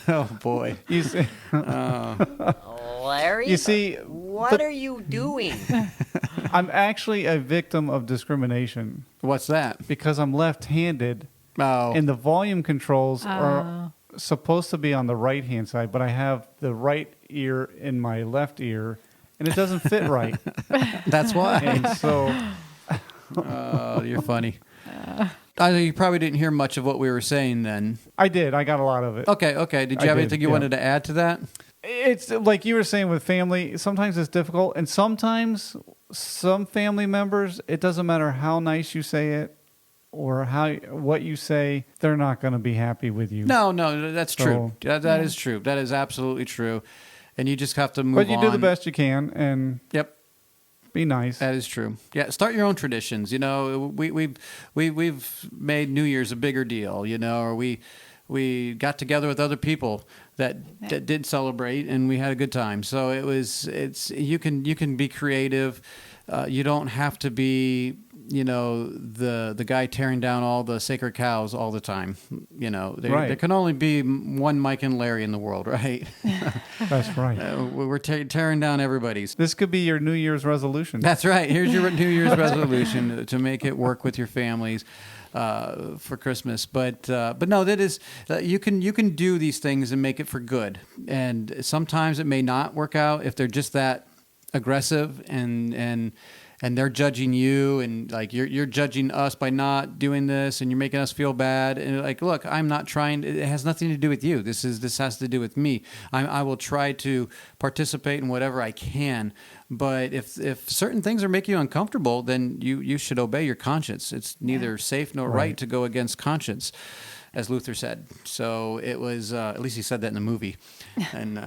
[SPEAKER 1] Oh boy.
[SPEAKER 3] You see,
[SPEAKER 5] Larry,
[SPEAKER 3] you see,
[SPEAKER 5] what are you doing?
[SPEAKER 3] I'm actually a victim of discrimination
[SPEAKER 1] What's that?
[SPEAKER 3] because I'm left-handed,
[SPEAKER 1] Oh.
[SPEAKER 3] and the volume controls are supposed to be on the right-hand side, but I have the right ear in my left ear, and it doesn't fit right.
[SPEAKER 1] That's why.
[SPEAKER 3] And so,
[SPEAKER 1] Oh, you're funny. You probably didn't hear much of what we were saying then.
[SPEAKER 3] I did. I got a lot of it.
[SPEAKER 1] Okay. Did you
[SPEAKER 3] I
[SPEAKER 1] have
[SPEAKER 3] did,
[SPEAKER 1] anything you
[SPEAKER 3] yeah.
[SPEAKER 1] wanted to add to that?
[SPEAKER 3] It's like you were saying with family, sometimes it's difficult, and sometimes some family members, it doesn't matter how nice you say it or what you say, they're not going to be happy with you.
[SPEAKER 1] No, that's true.
[SPEAKER 3] So-
[SPEAKER 1] That is true. That is absolutely true. And you just have to move on.
[SPEAKER 3] But you do the best you can and
[SPEAKER 1] Yep.
[SPEAKER 3] be nice.
[SPEAKER 1] That is true. Yeah, start your own traditions. We've made New Year's a bigger deal. Or we got together with other people that did celebrate, and we had a good time. So you can be creative. You don't have to be the guy tearing down all the sacred cows all the time.
[SPEAKER 3] Right.
[SPEAKER 1] There can only be one Mike and Larry in the world, right?
[SPEAKER 3] That's right.
[SPEAKER 1] We're tearing down everybody's.
[SPEAKER 3] This could be your New Year's resolution.
[SPEAKER 1] That's right. Here's your New Year's resolution to make it work with your families for Christmas. But no, that is you can do these things and make it for good. And sometimes it may not work out if they're just that aggressive and they're judging you, and like you're judging us by not doing this, and you're making us feel bad. And you're like, look, I'm not trying. It has nothing to do with you. This has to do with me. I will try to participate in whatever I can. But if certain things are making you uncomfortable, then you should obey your conscience. It's neither safe nor right to go against conscience, as Luther said. So it was, at least he said that in the movie. And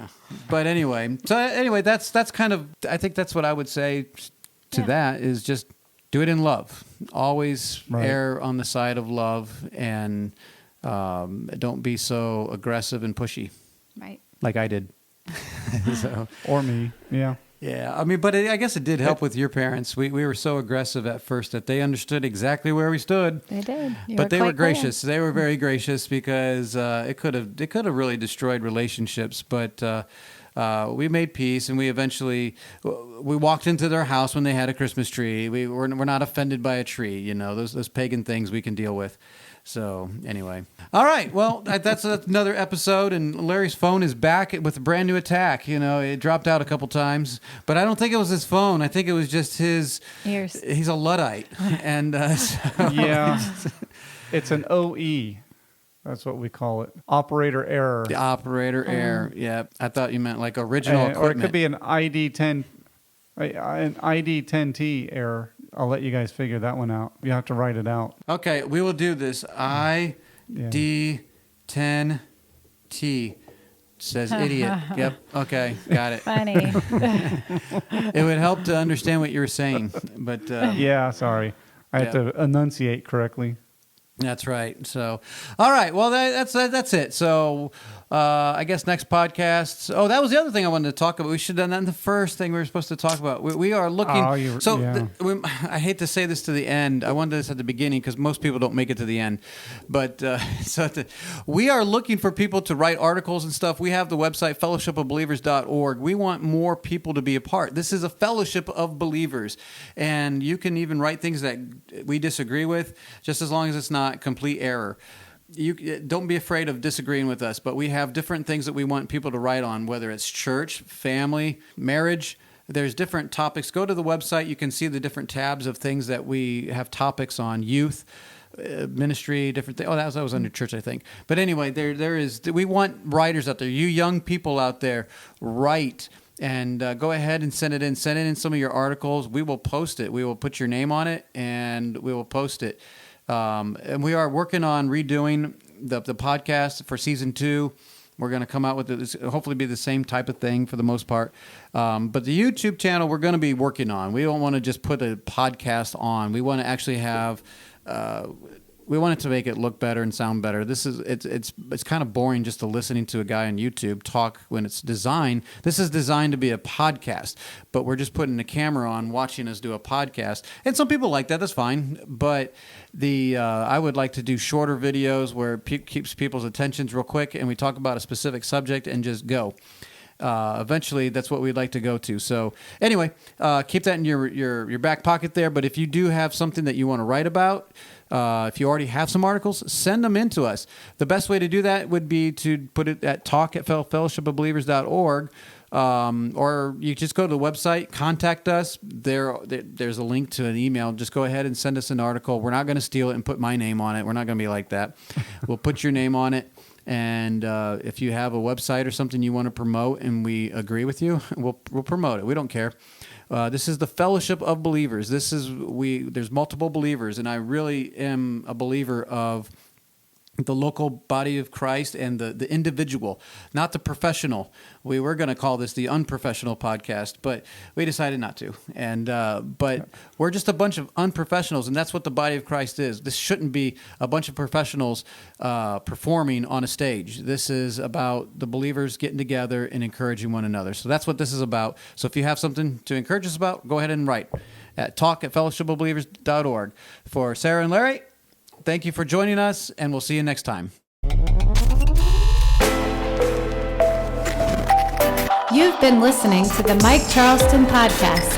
[SPEAKER 1] but anyway, that's kind of, I think that's what I would say to that is just do it in love. Always err on the side of love, and don't be so aggressive and pushy
[SPEAKER 4] Right.
[SPEAKER 1] like I did. So,
[SPEAKER 3] Or me. Yeah.
[SPEAKER 1] Yeah, I mean, but I guess it did help with your parents. We were so aggressive at first that they understood exactly where we stood.
[SPEAKER 4] They did.
[SPEAKER 1] But they were gracious. They were very gracious because it could have really destroyed relationships. But we made peace, and we walked into their house when they had a Christmas tree. We're not offended by a tree. You know, those pagan things we can deal with. So anyway, all right. Well, that's another episode, and Larry's phone is back with a brand new attack. You know, it dropped out a couple times, but I don't think it was his phone. I think it was just his
[SPEAKER 4] ears.
[SPEAKER 1] He's a Luddite, and
[SPEAKER 3] yeah, it's an OE. That's what we call it. Operator error.
[SPEAKER 1] The operator error. Yeah, I thought you meant like original equipment.
[SPEAKER 3] Or it could be an ID10T error. I'll let you guys figure that one out. You have to write it out.
[SPEAKER 1] Okay, we will do this. ID10T says idiot. Yep. Okay, got it.
[SPEAKER 4] Funny.
[SPEAKER 1] It would help to understand what you were saying, but
[SPEAKER 3] yeah, sorry. I have to enunciate correctly.
[SPEAKER 1] That's right. So, all right. Well, that's it. So, I guess next podcast. Oh, that was the other thing I wanted to talk about. We should have done that. The first thing we were supposed to talk about. We are looking. I hate to say this to the end. I wanted this at the beginning because most people don't make it to the end. But we are looking for people to write articles and stuff. We have the website fellowshipofbelievers.org. We want more people to be a part. This is a fellowship of believers, and you can even write things that we disagree with, just as long as it's not complete error. You don't be afraid of disagreeing with us, but we have different things that we want people to write on, whether it's church, family, marriage. There's different topics. Go to the website. You can see the different tabs of things that we have topics on: youth, ministry, different things. Oh, that was under church, I think. But anyway, there is. We want writers out there. You young people out there, write. And go ahead and send it in. Send in some of your articles. We will post it. We will put your name on it, and we will post it. And we are working on redoing the podcast for season 2. We're going to come out with this, hopefully be the same type of thing for the most part. But the YouTube channel we're going to be working on. We don't want to just put a podcast on. We want to actually have. We want it to make it look better and sound better. It's kind of boring just to listening to a guy on YouTube talk when it's designed. This is designed to be a podcast, but we're just putting the camera on, watching us do a podcast. And some people like that. That's fine. But I would like to do shorter videos where it keeps people's attentions real quick, and we talk about a specific subject and just go. Eventually, that's what we'd like to go to. So anyway, keep that in your back pocket there. But if you do have something that you want to write about, if you already have some articles, send them in to us. The best way to do that would be to put it at talk@fellowshipofbelievers.org, or you just go to the website, contact us. There's a link to an email. Just go ahead and send us an article. We're not going to steal it and put my name on it. We're not going to be like that. We'll put your name on it. And if you have a website or something you want to promote and we agree with you, we'll promote it. We don't care. This is the Fellowship of Believers. There's multiple believers, and I really am a believer of the local body of Christ and the individual, not the professional. We were going to call this the unprofessional podcast, but we decided not to. And but we're just a bunch of unprofessionals, and that's what the body of Christ is. This shouldn't be a bunch of professionals performing on a stage. This is about the believers getting together and encouraging one another. So that's what this is about. So if you have something to encourage us about, go ahead and write at talk@fellowshipofbelievers.org. For Sarah and Larry, thank you for joining us, and we'll see you next time.
[SPEAKER 4] You've been listening to the Mike Charleston Podcast.